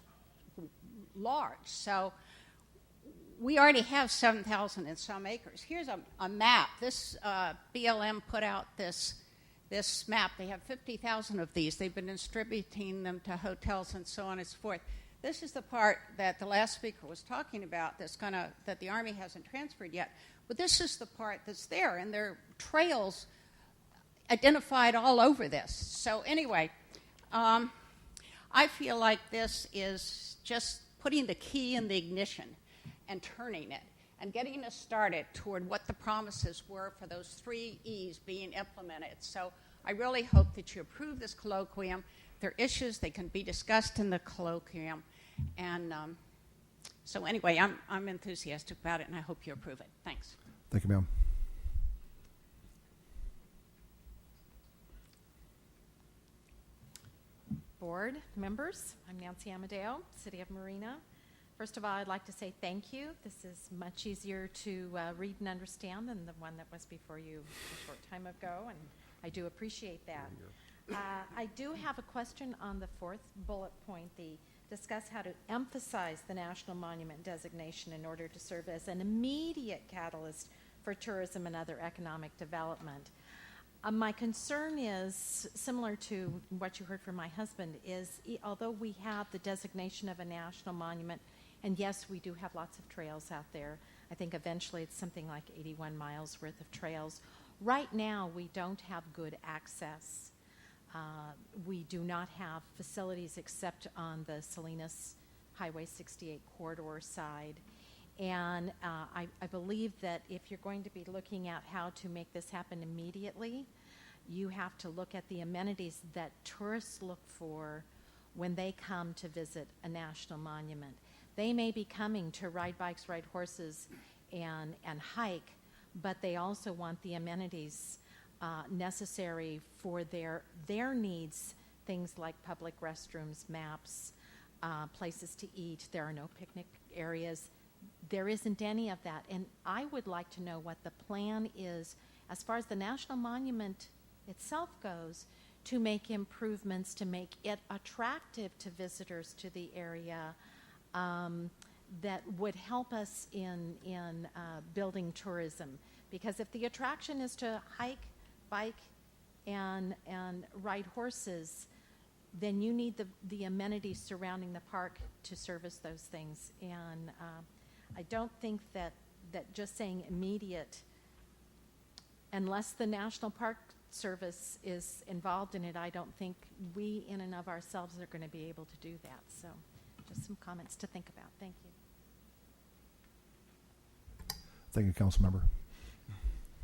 large. So we already have 7,000 and some acres. Here's a map. This BLM put out this map. They have 50,000 of these. They've been distributing them to hotels and so on and so forth. This is the part that the last speaker was talking about that the Army hasn't transferred yet. But this is the part that's there, and there are trails identified all over this. So anyway, I feel like this is just putting the key in the ignition and turning it and getting us started toward what the promises were for those 3 E's being implemented. So I really hope that you approve this colloquium. There are issues that can be discussed in the colloquium. And so anyway, I'm enthusiastic about it, and I hope you approve it. Thanks. Thank you, ma'am. Board members, I'm Nancy Amadeo, City of Marina. First of all, I'd like to say thank you. This is much easier to read and understand than the one that was before you a short time ago, and I do appreciate that. I do have a question on the fourth bullet point, the discuss how to emphasize the national monument designation in order to serve as an immediate catalyst for tourism and other economic development. My concern is similar to what you heard from my husband is although we have the designation of a national monument, and yes, we do have lots of trails out there. I think eventually it's something like 81 miles worth of trails. Right now, we don't have good access. We do not have facilities except on the Salinas Highway 68 corridor side. And I believe that if you're going to be looking at how to make this happen immediately, you have to look at the amenities that tourists look for when they come to visit a national monument. They may be coming to ride bikes, ride horses, and hike, but they also want the amenities necessary for their needs, things like public restrooms, maps, places to eat. There are no picnic areas. There isn't any of that. And I would like to know what the plan is as far as the national monument itself goes to make improvements, to make it attractive to visitors to the area, that would help us in building tourism. Because if the attraction is to hike, bike, and ride horses, then you need the amenities surrounding the park to service those things. And I don't think that just saying immediate, unless the National Park Service is involved in it, I don't think we in and of ourselves are going to be able to do that. So just some comments to think about. Thank you. Thank you, Council Member.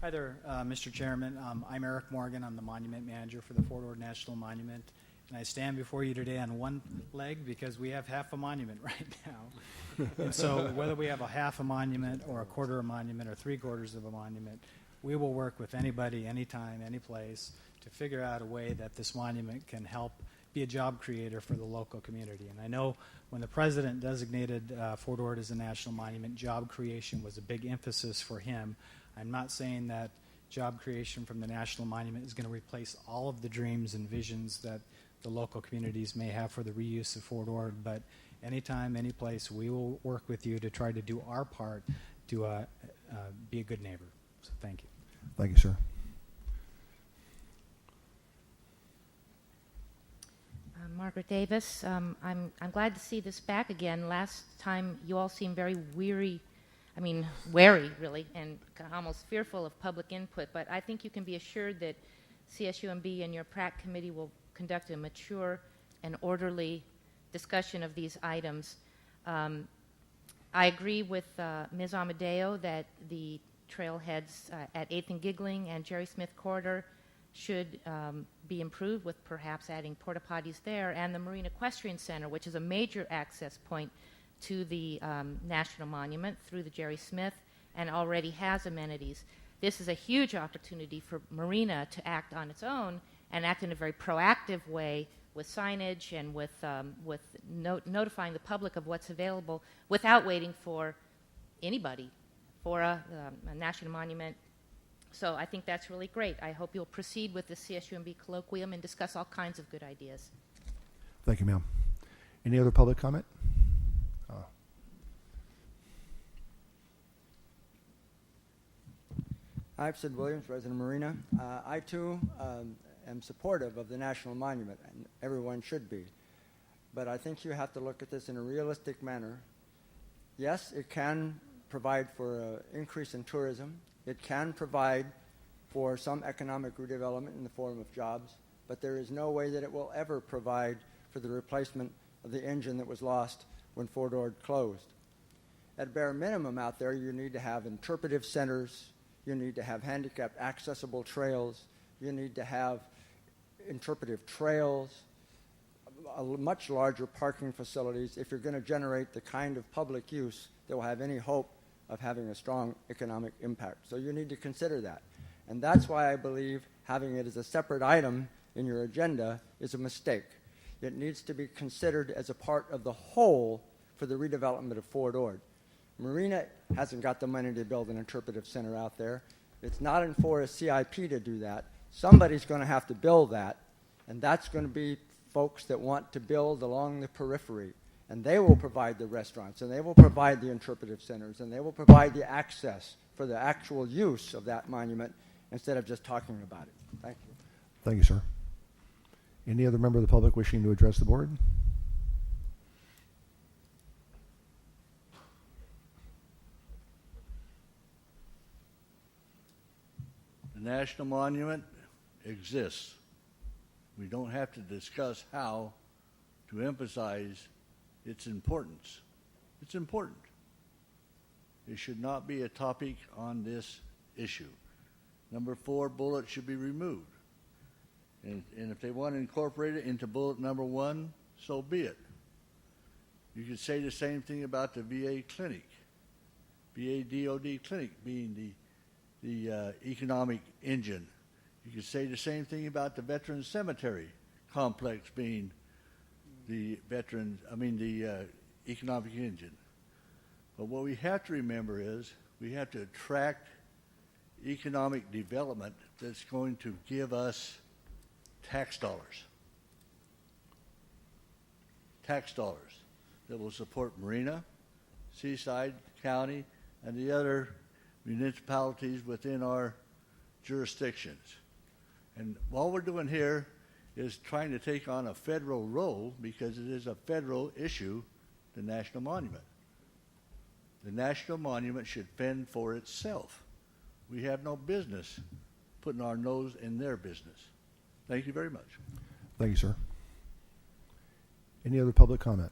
Hi there, Mr. Chairman. I'm Eric Morgan. I'm the Monument Manager for the Fort Ord National Monument. And I stand before you today on one leg because we have half a monument right now. And so whether we have a half a monument or a quarter of a monument or 3/4 of a monument, we will work with anybody, anytime, any place to figure out a way that this monument can help be a job creator for the local community. And I know when the president designated Fort Ord as a national monument, job creation was a big emphasis for him. I'm not saying that job creation from the national monument is going to replace all of the dreams and visions that the local communities may have for the reuse of Fort Ord, but anytime, any place, we will work with you to try to do our part to be a good neighbor. So thank you. Thank you, sir. Margaret Davis. I'm glad to see this back again. Last time you all seemed very wary, really, and almost fearful of public input, but I think you can be assured that CSUMB and your PRAC committee will conduct a mature and orderly discussion of these items. I agree with Ms. Amadeo that the trailheads at 8th and Giggling and Jerry Smith Corridor should be improved with perhaps adding porta potties there, and the Marine Equestrian Center, which is a major access point to the National Monument through the Jerry Smith and already has amenities. This is a huge opportunity for Marina to act on its own and act in a very proactive way with signage and with notifying the public of what's available without waiting for anybody, for a national monument. So I think that's really great. I hope you'll proceed with the CSUMB colloquium and discuss all kinds of good ideas. Thank you, ma'am. Any other public comment? I'm Sid Williams, resident of Marina. I, too, am supportive of the National Monument, and everyone should be. But I think you have to look at this in a realistic manner. Yes, it can provide for an increase in tourism. It can provide for some economic redevelopment in the form of jobs, but there is no way that it will ever provide for the replacement of the engine that was lost when Fort Ord closed. At bare minimum out there, you need to have interpretive centers, you need to have handicapped accessible trails, you need to have interpretive trails, much larger parking facilities if you're going to generate the kind of public use that will have any hope of having a strong economic impact. So you need to consider that. And that's why I believe having it as a separate item in your agenda is a mistake. It needs to be considered as a part of the whole for the redevelopment of Fort Ord. Marina hasn't got the money to build an interpretive center out there. It's not in FORA CIP to do that. Somebody's going to have to build that, And that's going to be folks that want to build along the periphery. And they will provide the restaurants, and they will provide the interpretive centers, and they will provide the access for the actual use of that monument instead of just talking about it. Thank you. Thank you, sir. Any other member of the public wishing to address the board? The National Monument exists. We don't have to discuss how to emphasize its importance. It's important. It should not be a topic on this issue. Number 4 bullet should be removed. And if they want to incorporate it into bullet number 1, so be it. You could say the same thing about the VA clinic, VA DOD clinic being the economic engine. You could say the same thing about the Veterans Cemetery complex being the economic engine. But what we have to remember is we have to attract economic development that's going to give us tax dollars. Tax dollars that will support Marina, Seaside County, and the other municipalities within our jurisdictions. And all we're doing here is trying to take on a federal role because it is a federal issue, the National Monument. The National Monument should fend for itself. We have no business putting our nose in their business. Thank you very much. Thank you, sir. Any other public comment?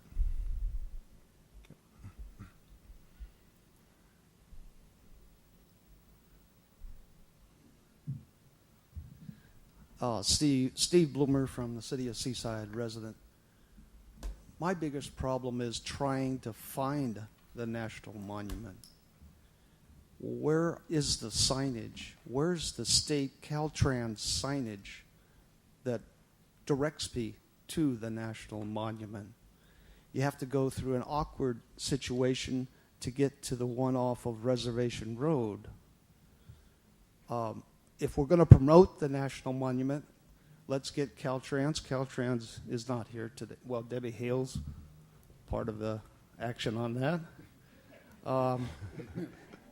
Steve Bloomer from the city of Seaside, resident. My biggest problem is trying to find the National Monument. Where is the signage? Where's the state Caltrans signage that directs me to the National Monument? You have to go through an awkward situation to get to the one off of Reservation Road. If we're going to promote the National Monument, let's get Caltrans. Caltrans is not here today. Well, Debbie Hale's part of the action on that.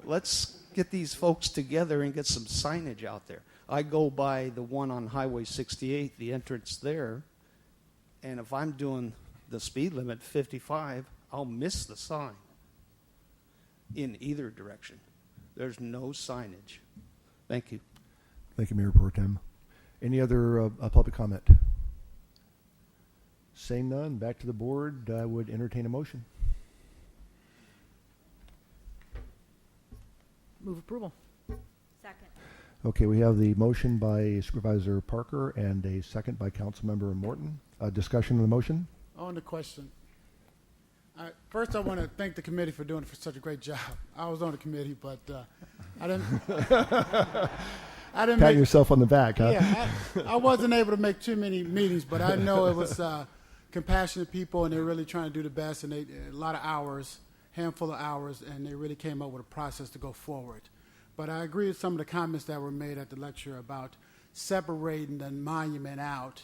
Let's get these folks together and get some signage out there. I go by the one on Highway 68, the entrance there, and if I'm doing the speed limit 55, I'll miss the sign in either direction. There's no signage. Thank you. Thank you, Mayor Pro Tem. Any other public comment? Seeing none, back to the board. I would entertain a motion. Move approval. Second. Okay, we have the motion by Supervisor Parker and a second by Councilmember Morton. Discussion on the motion? On the question. First, I want to thank the committee for doing such a great job. I was on the committee, but I didn't. I didn't Pat make, yourself on the back, huh? Yeah, I wasn't able to make too many meetings, but I know it was compassionate people, and they're really trying to do the best, and a lot of hours, handful of hours, and they really came up with a process to go forward. But I agree with some of the comments that were made at the lecture about separating the monument out,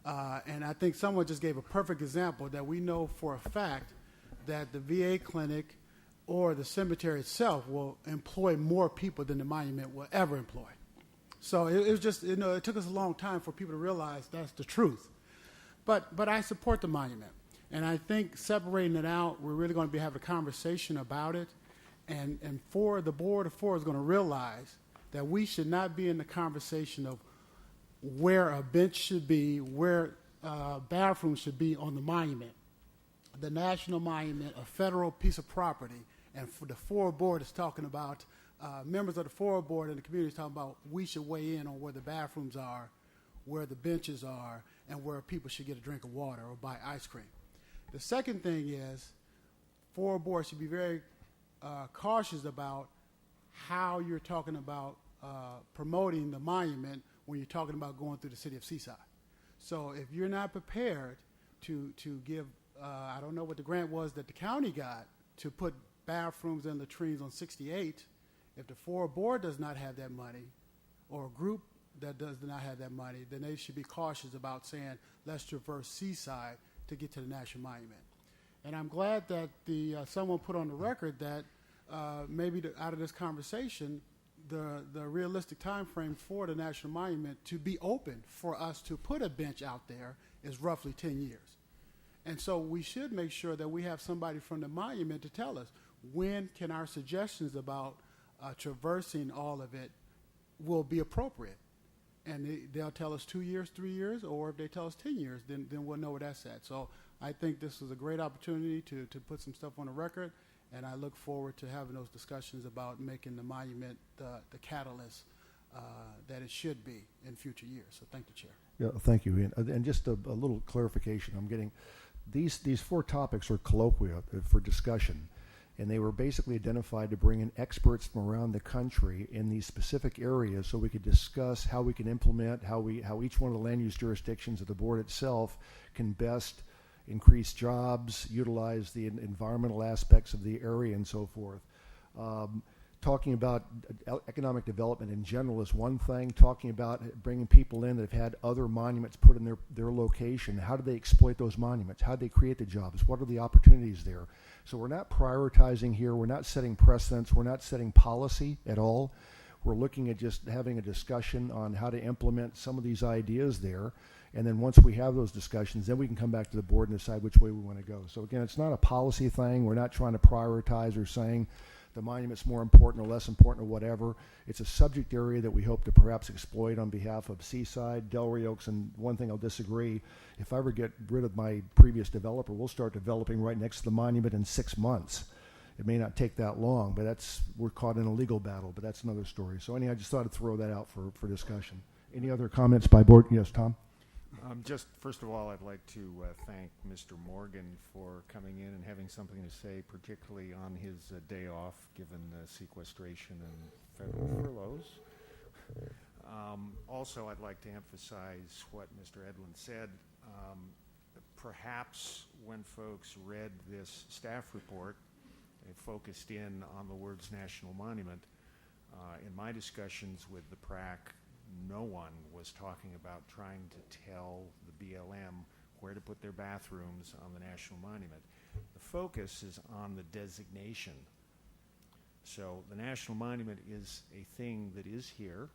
and I think someone just gave a perfect example that we know for a fact that the VA clinic or the cemetery itself will employ more people than the monument will ever employ. So it was just, it took us a long time for people to realize that's the truth. But I support the monument. And I think separating it out, we're really going to be having a conversation about it. And for the board of FORA is going to realize that we should not be in the conversation of where a bench should be, where bathrooms should be on the monument. The National Monument, a federal piece of property, and for the FORA board is talking about, members of the FORA board and the community is talking about we should weigh in on where the bathrooms are, where the benches are, and where people should get a drink of water or buy ice cream. The second thing is FORA board should be very cautious about how you're talking about promoting the monument when you're talking about going through the city of Seaside. So if you're not prepared to give, I don't know what the grant was that the county got to put bathrooms in latrines on 68, if the FORA board does not have that money, or a group that does not have that money, then they should be cautious about saying, let's traverse Seaside to get to the National Monument. And I'm glad that someone put on the record that maybe out of this conversation, the realistic time frame for the National Monument to be open for us to put a bench out there is roughly 10 years. And so we should make sure that we have somebody from the monument to tell us when can our suggestions about traversing all of it will be appropriate. And they'll tell us 2 years, 3 years, or if they tell us 10 years, then we'll know where that's at. So I think this is a great opportunity to put some stuff on the record, and I look forward to having those discussions about making the monument the catalyst that it should be in future years. So thank you, Chair. Yeah, thank you. And just a little clarification I'm getting. These 4 topics are colloquia for discussion, and they were basically identified to bring in experts from around the country in these specific areas so we could discuss how we can implement, how each one of the land use jurisdictions of the board itself can best increase jobs, utilize the environmental aspects of the area, and so forth. Talking about economic development in general is one thing. Talking about bringing people in that have had other monuments put in their location. How do they exploit those monuments? How do they create the jobs? What are the opportunities there? So we're not prioritizing here. We're not setting precedents. We're not setting policy at all. We're looking at just having a discussion on how to implement some of these ideas there. And then once we have those discussions, then we can come back to the board and decide which way we want to go. So again, it's not a policy thing. We're not trying to prioritize or saying the monument's more important or less important or whatever. It's a subject area that we hope to perhaps exploit on behalf of Seaside, Delray Oaks, and one thing I'll disagree, if I ever get rid of my previous developer, we'll start developing right next to the monument in 6 months. It may not take that long, but we're caught in a legal battle, but that's another story. So anyhow, I just thought I'd throw that out for discussion. Any other comments by board? Yes, Tom? Just first of all, I'd like to thank Mr. Morgan for coming in and having something to say, particularly on his day off, given sequestration and federal furloughs. Also, I'd like to emphasize what Mr. Edlin said. Perhaps when folks read this staff report, they focused in on the words National Monument. In my discussions with the PRAC, no one was talking about trying to tell the BLM where to put their bathrooms on the National Monument. The focus is on the designation. So the National Monument is a thing that is here.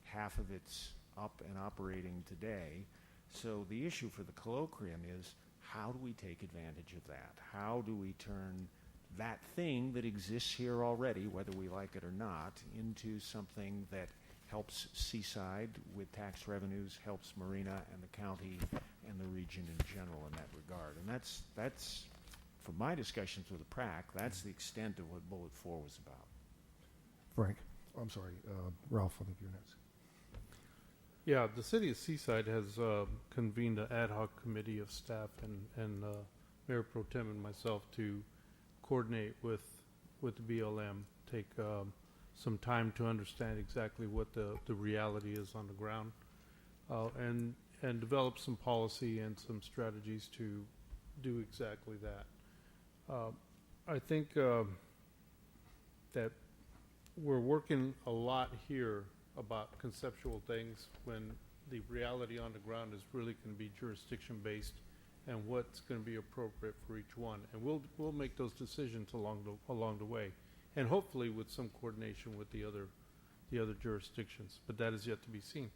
Half of it's up and operating today. So the issue for the colloquium is, how do we take advantage of that? How do we turn that thing that exists here already, whether we like it or not, into something that helps Seaside with tax revenues, helps Marina and the county and the region in general in that regard. And that's from my discussions with the PRAC, that's the extent of what Bullet 4 was about. Frank? I'm sorry, Ralph, I think you're next. Yeah, the city of Seaside has convened an ad hoc committee of staff and Mayor Pro Tem and myself to coordinate with the BLM, take some time to understand exactly what the reality is on the ground, and develop some policy and some strategies to do exactly that. I think that we're working a lot here about conceptual things when the reality on the ground is really going to be jurisdiction based and what's going to be appropriate for each one, and we'll make those decisions along the way, and hopefully with some coordination with the other jurisdictions, but that is yet to be seen.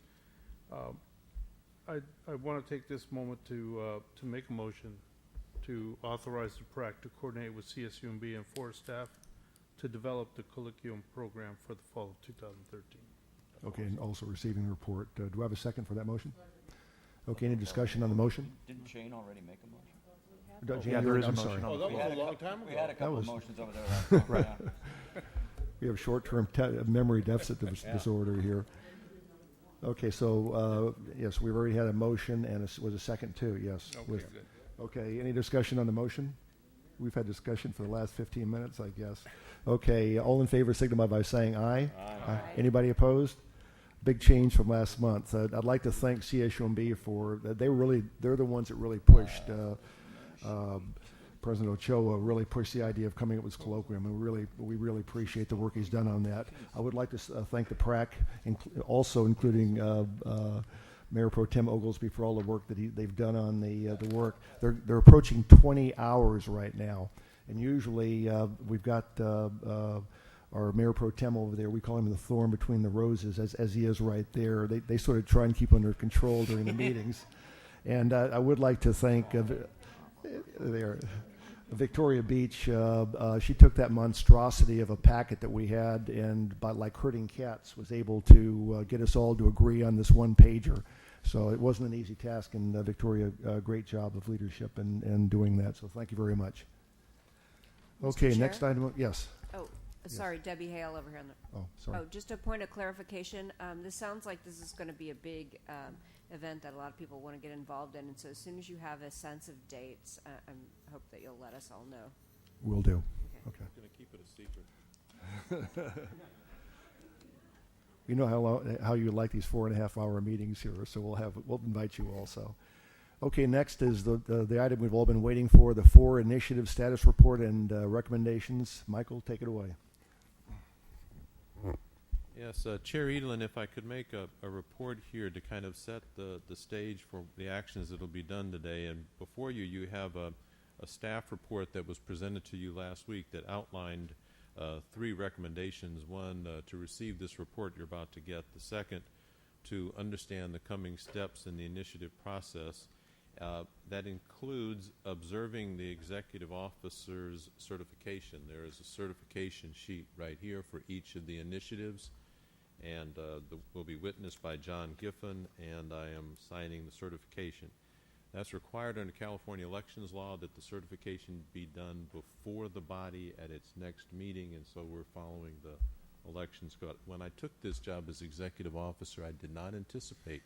I want to take this moment to make a motion to authorize the PRAC to coordinate with CSUMB and FORA staff to develop the colloquium program for the fall of 2013. Okay, and also receiving the report. Do I have a second for that motion? Okay, any discussion on the motion? Didn't Shane already make a motion? Yeah, there is a I'm motion sorry. on Oh, the that floor. was a long time ago. We had a couple That of was- motions over there last time. Right. We have short-term memory deficit disorder here. Okay, so yes, we've already had a motion and was a second too. Yes. Okay, good. Okay, any discussion on the motion? We've had discussion for the last 15 minutes, I guess. Okay, all in favor signify by saying aye. Aye. Anybody opposed? Big change from last month. I'd like to thank CSUMB for they're the ones that really pushed President Ochoa really pushed the idea of coming up with this colloquium, and we really appreciate the work he's done on that. I would like to thank the PRAC, also including Mayor Pro Tem Oglesby, for all the work that they've done on the work. They're approaching 20 hours right now, and usually we've got our Mayor Pro Tem over there. We call him the thorn between the roses, as he is right there. They sort of try and keep under control during the meetings. And I would like to thank Victoria Beach. She took that monstrosity of a packet that we had, and by like herding cats, was able to get us all to agree on this one pager. So it wasn't an easy task, and Victoria, great job of leadership and doing that. So thank you very much. Okay, Chair? next item. Yes. Oh, sorry, Debbie Hale over here. On the, Oh, sorry. Oh, just a point of clarification. This sounds like this is going to be a big event that a lot of people want to get involved in, and so as soon as you have a sense of dates, I hope that you'll let us all know. Will do. Okay. Okay. I'm going to keep it a secret. You know how you like these 4.5-hour meetings here, so we'll invite you also. Okay, next is the item we've all been waiting for, the FORA Initiative Status Report and recommendations. Michael, take it away. Yes, Chair Edelin, if I could make a report here to kind of set the stage for the actions that will be done today. And before you have a staff report that was presented to you last week that outlined 3 recommendations. One, to receive this report you're about to get. The second, to understand the coming steps in the initiative process. That includes observing the executive officer's certification. There is a certification sheet right here for each of the initiatives, and will be witnessed by John Giffen, and I am signing the certification. That's required under California elections law that the certification be done before the body at its next meeting, and so we're following the elections code. When I took this job as executive officer, I did not anticipate,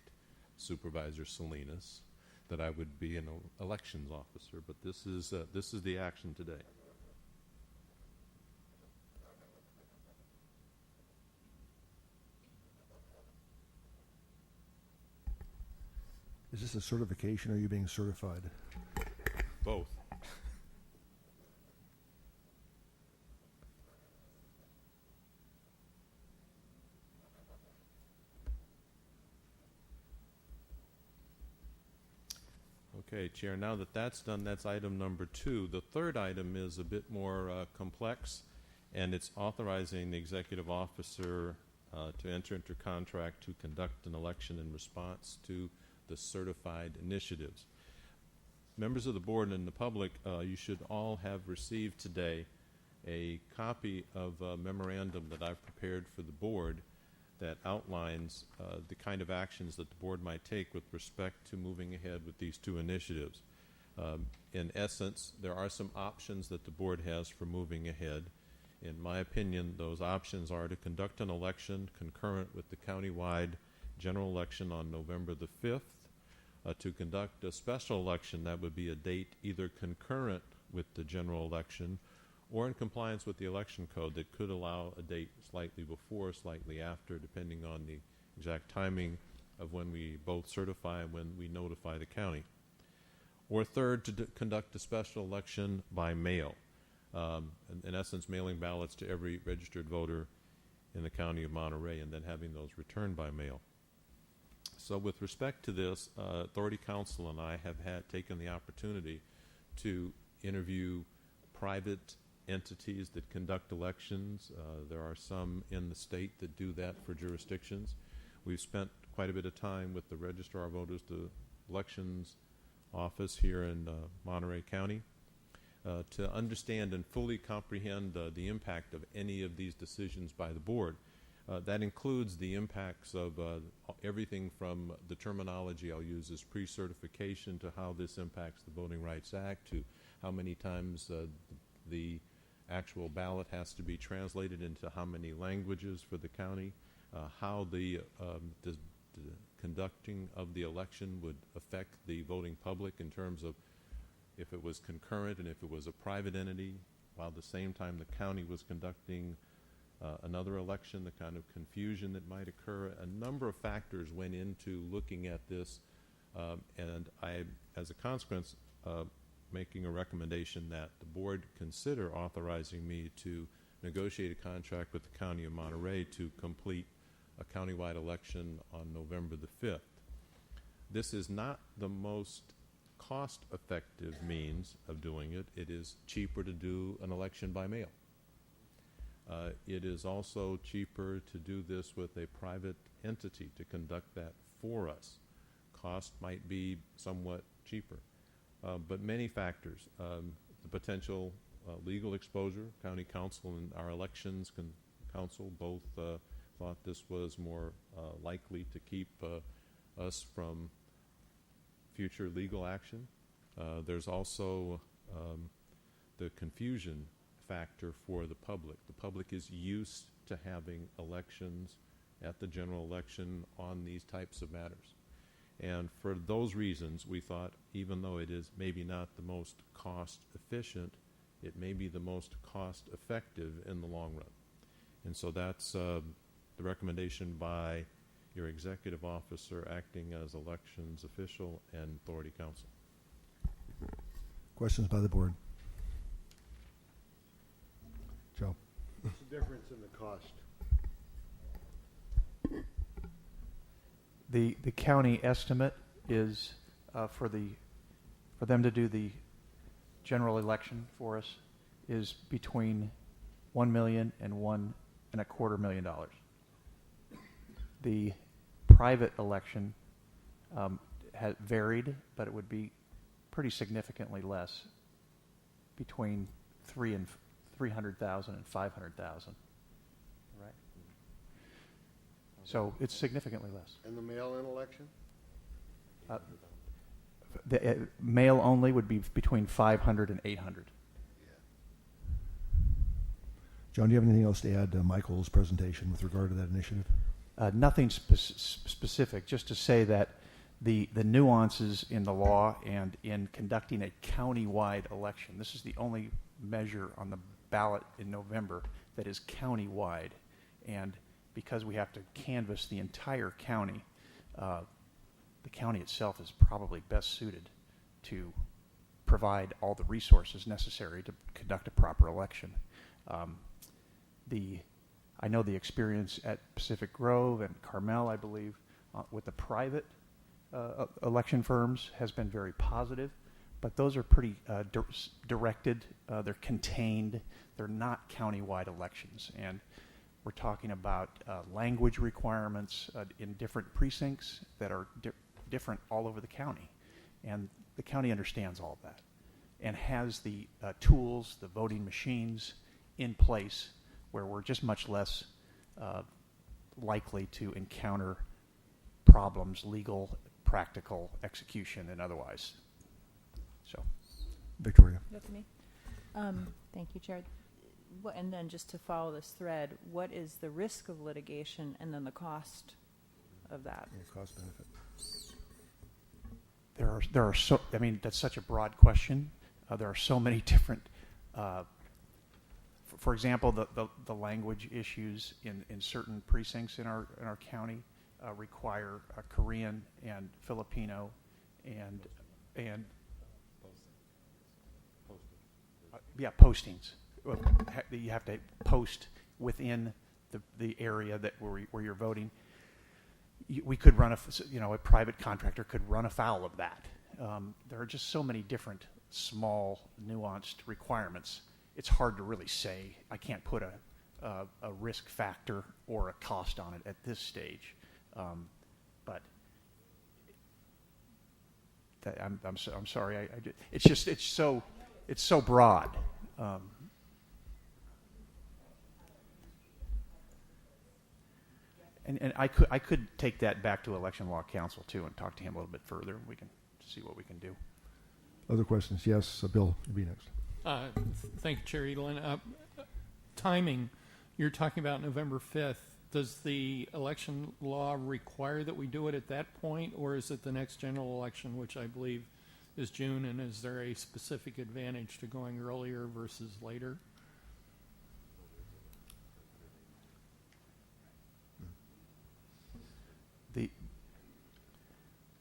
Supervisor Salinas, that I would be an elections officer, but this is the action today. Is this a certification, or are you being certified? Both. Okay, Chair, now that that's done, that's item number 2. The third item is a bit more complex, and it's authorizing the executive officer to enter into contract to conduct an election in response to the certified initiatives. Members of the board and the public, you should all have received today a copy of a memorandum that I've prepared for the board that outlines the kind of actions that the board might take with respect to moving ahead with these 2 initiatives. In essence, there are some options that the board has for moving ahead. In my opinion, those options are to conduct an election concurrent with the countywide general election on November the 5th, to conduct a special election that would be a date either concurrent with the general election or in compliance with the election code that could allow a date slightly before, slightly after, depending on the exact timing of when we both certify and when we notify the county. Or third, to conduct a special election by mail. In essence, mailing ballots to every registered voter in the county of Monterey and then having those returned by mail. So with respect to this, Authority Council and I have taken the opportunity to interview private entities that conduct elections. There are some in the state that do that for jurisdictions. We've spent quite a bit of time with the Registrar of Voters, the elections office here in Monterey County, to understand and fully comprehend the impact of any of these decisions by the board. That includes the impacts of everything from the terminology I'll use as pre-certification to how this impacts the Voting Rights Act, to how many times the actual ballot has to be translated into how many languages for the county, how the conducting of the election would affect the voting public in terms of if it was concurrent and if it was a private entity, while at the same time the county was conducting another election, the kind of confusion that might occur. A number of factors went into looking at this, and I, as a consequence, making a recommendation that the board consider authorizing me to negotiate a contract with the County of Monterey to complete a countywide election on November the 5th. This is not the most cost-effective means of doing it. It is cheaper to do an election by mail. It is also cheaper to do this with a private entity to conduct that for us. Cost might be somewhat cheaper, but many factors. The potential legal exposure. County Council and our elections council both thought this was more likely to keep us from future legal action. There's also the confusion factor for the public. The public is used to having elections at the general election on these types of matters. And for those reasons, we thought, even though it is maybe not the most cost efficient, it may be the most cost effective in the long run. And so that's the recommendation by your executive officer acting as elections official and authority council. Questions by the board? Joe? What's the difference in the cost? The county estimate is for them to do the general election for us is between $1 million and $1.25 million. The private election has varied, but it would be pretty significantly less, between $300,000 and $500,000. Right. So it's significantly less. And the mail-in election? The mail only would be between 500 and 800. John, do you have anything else to add to Michael's presentation with regard to that initiative? Nothing specific, just to say that the nuances in the law and in conducting a county-wide election, this is the only measure on the ballot in November that is county-wide. And because we have to canvass the entire county, the county itself is probably best suited to provide all the resources necessary to conduct a proper election. I know the experience at Pacific Grove and Carmel, I believe, with the private election firms has been very positive, but those are pretty directed. They're contained. They're not countywide elections. And we're talking about language requirements in different precincts that are different all over the county. And the county understands all of that and has the tools, the voting machines in place where we're just much less likely to encounter problems, legal, practical, execution, and otherwise. So, Victoria. That's me. Thank you, Chair. And then just to follow this thread, what is the risk of litigation and then the cost of that? Cost benefit. There are so, I mean, that's such a broad question. There are so many different, for example, the language issues in certain precincts in our county require Korean and Filipino and postings. You have to post within the area that where you're voting. We could run a private contractor could run afoul of that. There are just so many different small nuanced requirements. It's hard to really say. I can't put a risk factor or a cost on it at this stage. But I'm sorry. It's so broad. And I could take that back to Election Law Council too and talk to him a little bit further. We can see what we can do. Other questions? Yes, Bill, you'll be next. Thank you, Chair Edelin. Timing, you're talking about November 5th. Does the election law require that we do it at that point, or is it the next general election, which I believe is June, and is there a specific advantage to going earlier versus later?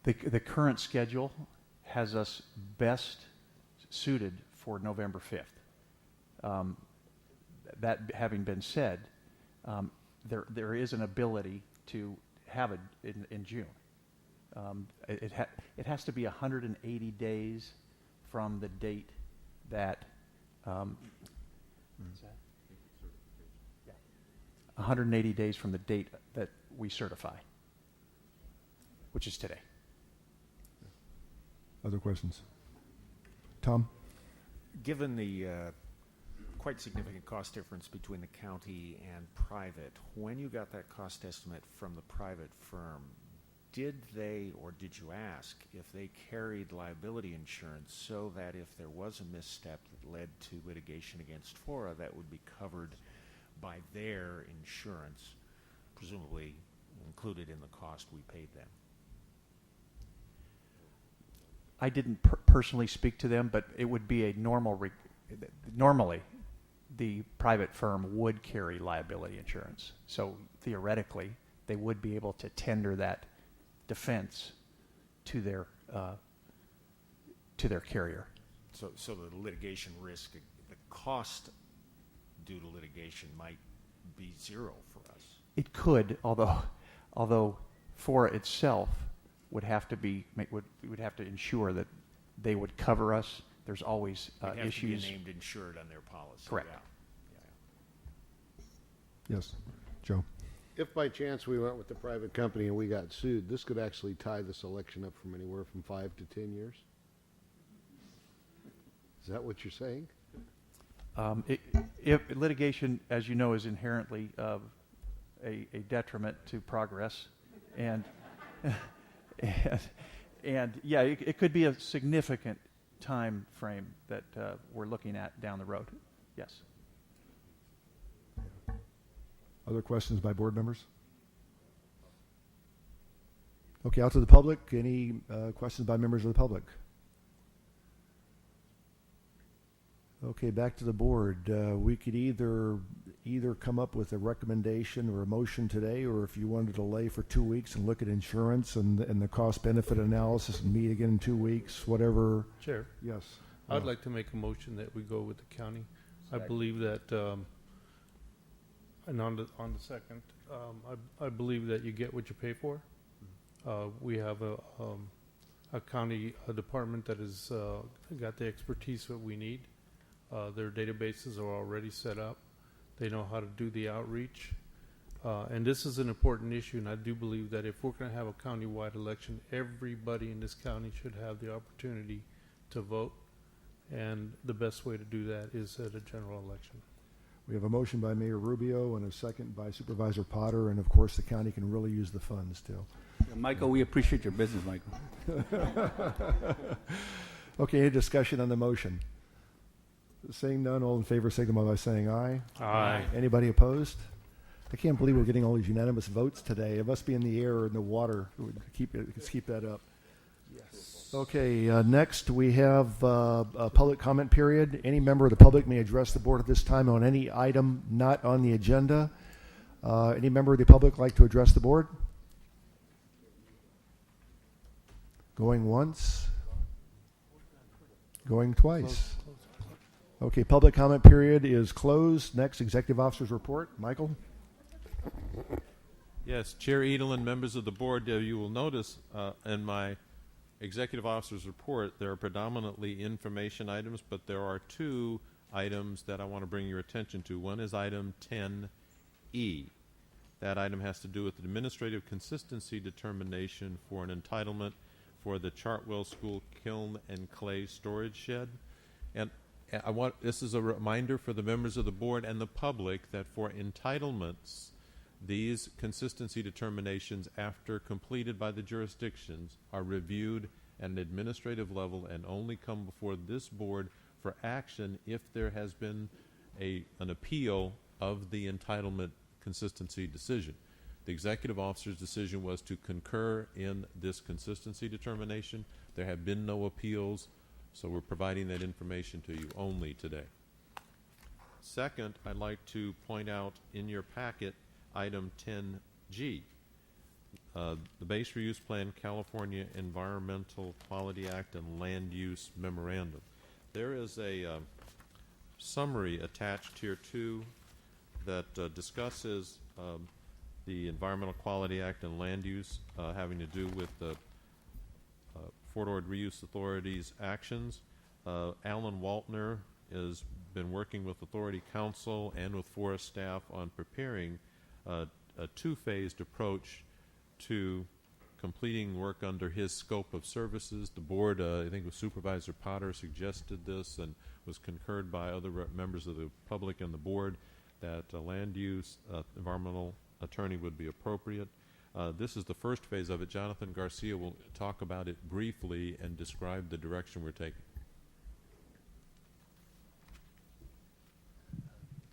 The current schedule has us best suited for November 5th. That having been said, there is an ability to have it in June. It has to be 180 days from the date that. 180 days from the date that we certify, which is today. Other questions? Tom? Given the quite significant cost difference between the county and private, when you got that cost estimate from the private firm, did they or did you ask if they carried liability insurance so that if there was a misstep that led to litigation against FORA, that would be covered by their insurance, presumably included in the cost we paid them? I didn't personally speak to them, but it would be a normally the private firm would carry liability insurance. So theoretically, they would be able to tender that defense to their carrier. So the litigation risk, the cost due to litigation might be zero for us. It could, although FORA itself would have to would have to ensure that they would cover us. There's always They'd have issues. to be named insured on their policy. Correct. Yeah. Yes. Joe? If by chance we went with the private company and we got sued, this could actually tie this election up from anywhere from 5 to 10 years? Is that what you're saying? If litigation, as you know, is inherently a detriment to progress, and yeah, it could be a significant time frame that we're looking at down the road. Yes. Other questions by board members? Okay, out to the public. Any questions by members of the public? Okay, back to the board. We could either come up with a recommendation or a motion today, or if you wanted to delay for 2 weeks and look at insurance and the cost-benefit analysis and meet again in 2 weeks, whatever. Chair. Yes. I'd like to make a motion that we go with the county. I believe that, and on the second, I believe that you get what you pay for. We have a county department that has got the expertise that we need. Their databases are already set up. They know how to do the outreach. And this is an important issue, and I do believe that if we're going to have a county-wide election, everybody in this county should have the opportunity to vote. And the best way to do that is at a general election. We have a motion by Mayor Rubio and a second by Supervisor Potter, and of course the county can really use the funds too. Yeah, Michael, we appreciate your business, Michael. Okay, any discussion on the motion? Seeing none, all in favor signify by saying aye. Aye. Anybody opposed? I can't believe we're getting all these unanimous votes today. It must be in the air or in the water. Let's keep that up. Yes. Okay, next we have a public comment period. Any member of the public may address the board at this time on any item not on the agenda. Any member of the public like to address the board? Going once? Going twice? Okay, public comment period is closed. Next, executive officer's report. Michael? Yes, Chair Edelin, members of the board, you will notice in my executive officer's report there are predominantly information items, but there are two items that I want to bring your attention to. One is item 10E. That item has to do with the administrative consistency determination for an entitlement for the Chartwell School kiln and clay storage shed. And this is a reminder for the members of the board and the public that for entitlements, these consistency determinations, after completed by the jurisdictions, are reviewed at an administrative level and only come before this board for action if there has been an appeal of the entitlement consistency decision. The executive officer's decision was to concur in this consistency determination. There have been no appeals, so we're providing that information to you only today. Second, I'd like to point out in your packet item 10G, the Base Reuse Plan California Environmental Quality Act and Land Use Memorandum. There is a summary attached here too that discusses the Environmental Quality Act and land use having to do with the Fort Ord Reuse Authority's actions. Alan Waltner has been working with Authority Council and with Forest staff on preparing a two-phased approach to completing work under his scope of services. The board, I think Supervisor Potter suggested this and was concurred by other members of the public and the board that land use environmental attorney would be appropriate. This is the first phase of it. Jonathan Garcia will talk about it briefly and describe the direction we're taking.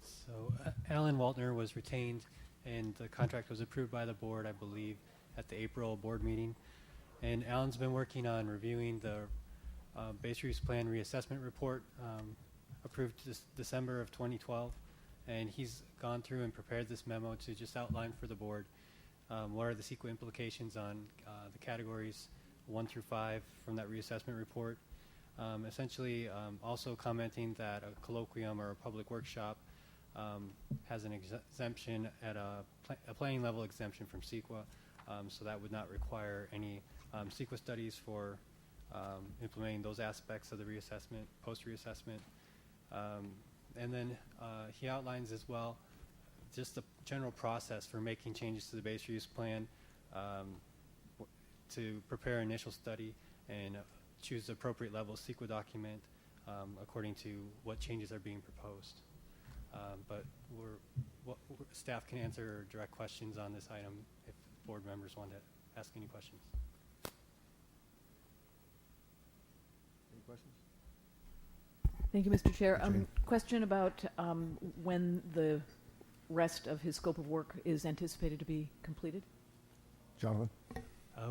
So Alan Waltner was retained and the contract was approved by the board, I believe, at the April board meeting. And Alan's been working on reviewing the base reuse plan reassessment report approved this December of 2012. And he's gone through and prepared this memo to just outline for the board what are the CIP implications on the categories 1 through 5 from that reassessment report. Essentially also commenting that a colloquium or a public workshop has an exemption at a planning level exemption from CEQA, so that would not require any CEQA studies for implementing those aspects of the reassessment, post-reassessment. And then he outlines as well just the general process for making changes to the base reuse plan to prepare an initial study and choose the appropriate level CEQA document according to what changes are being proposed. But staff can answer direct questions on this item if board members want to ask any questions. Any questions? Thank you, Mr. Chair. Question about when the rest of his scope of work is anticipated to be completed? Jonathan?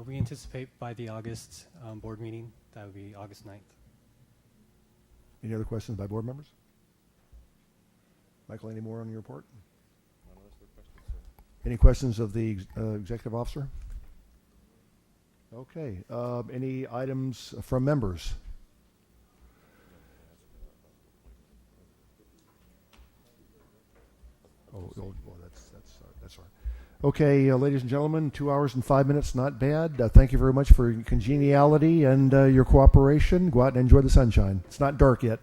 We anticipate by the August board meeting, that would be August 9th. Any other questions by board members? Michael, any more on your report? Any questions of the executive officer? Okay. Any items from members? Well, that's all right. Okay, ladies and gentlemen, 2 hours and 5 minutes, not bad. Thank you very much for your congeniality and your cooperation. Go out and enjoy the sunshine. It's not dark yet.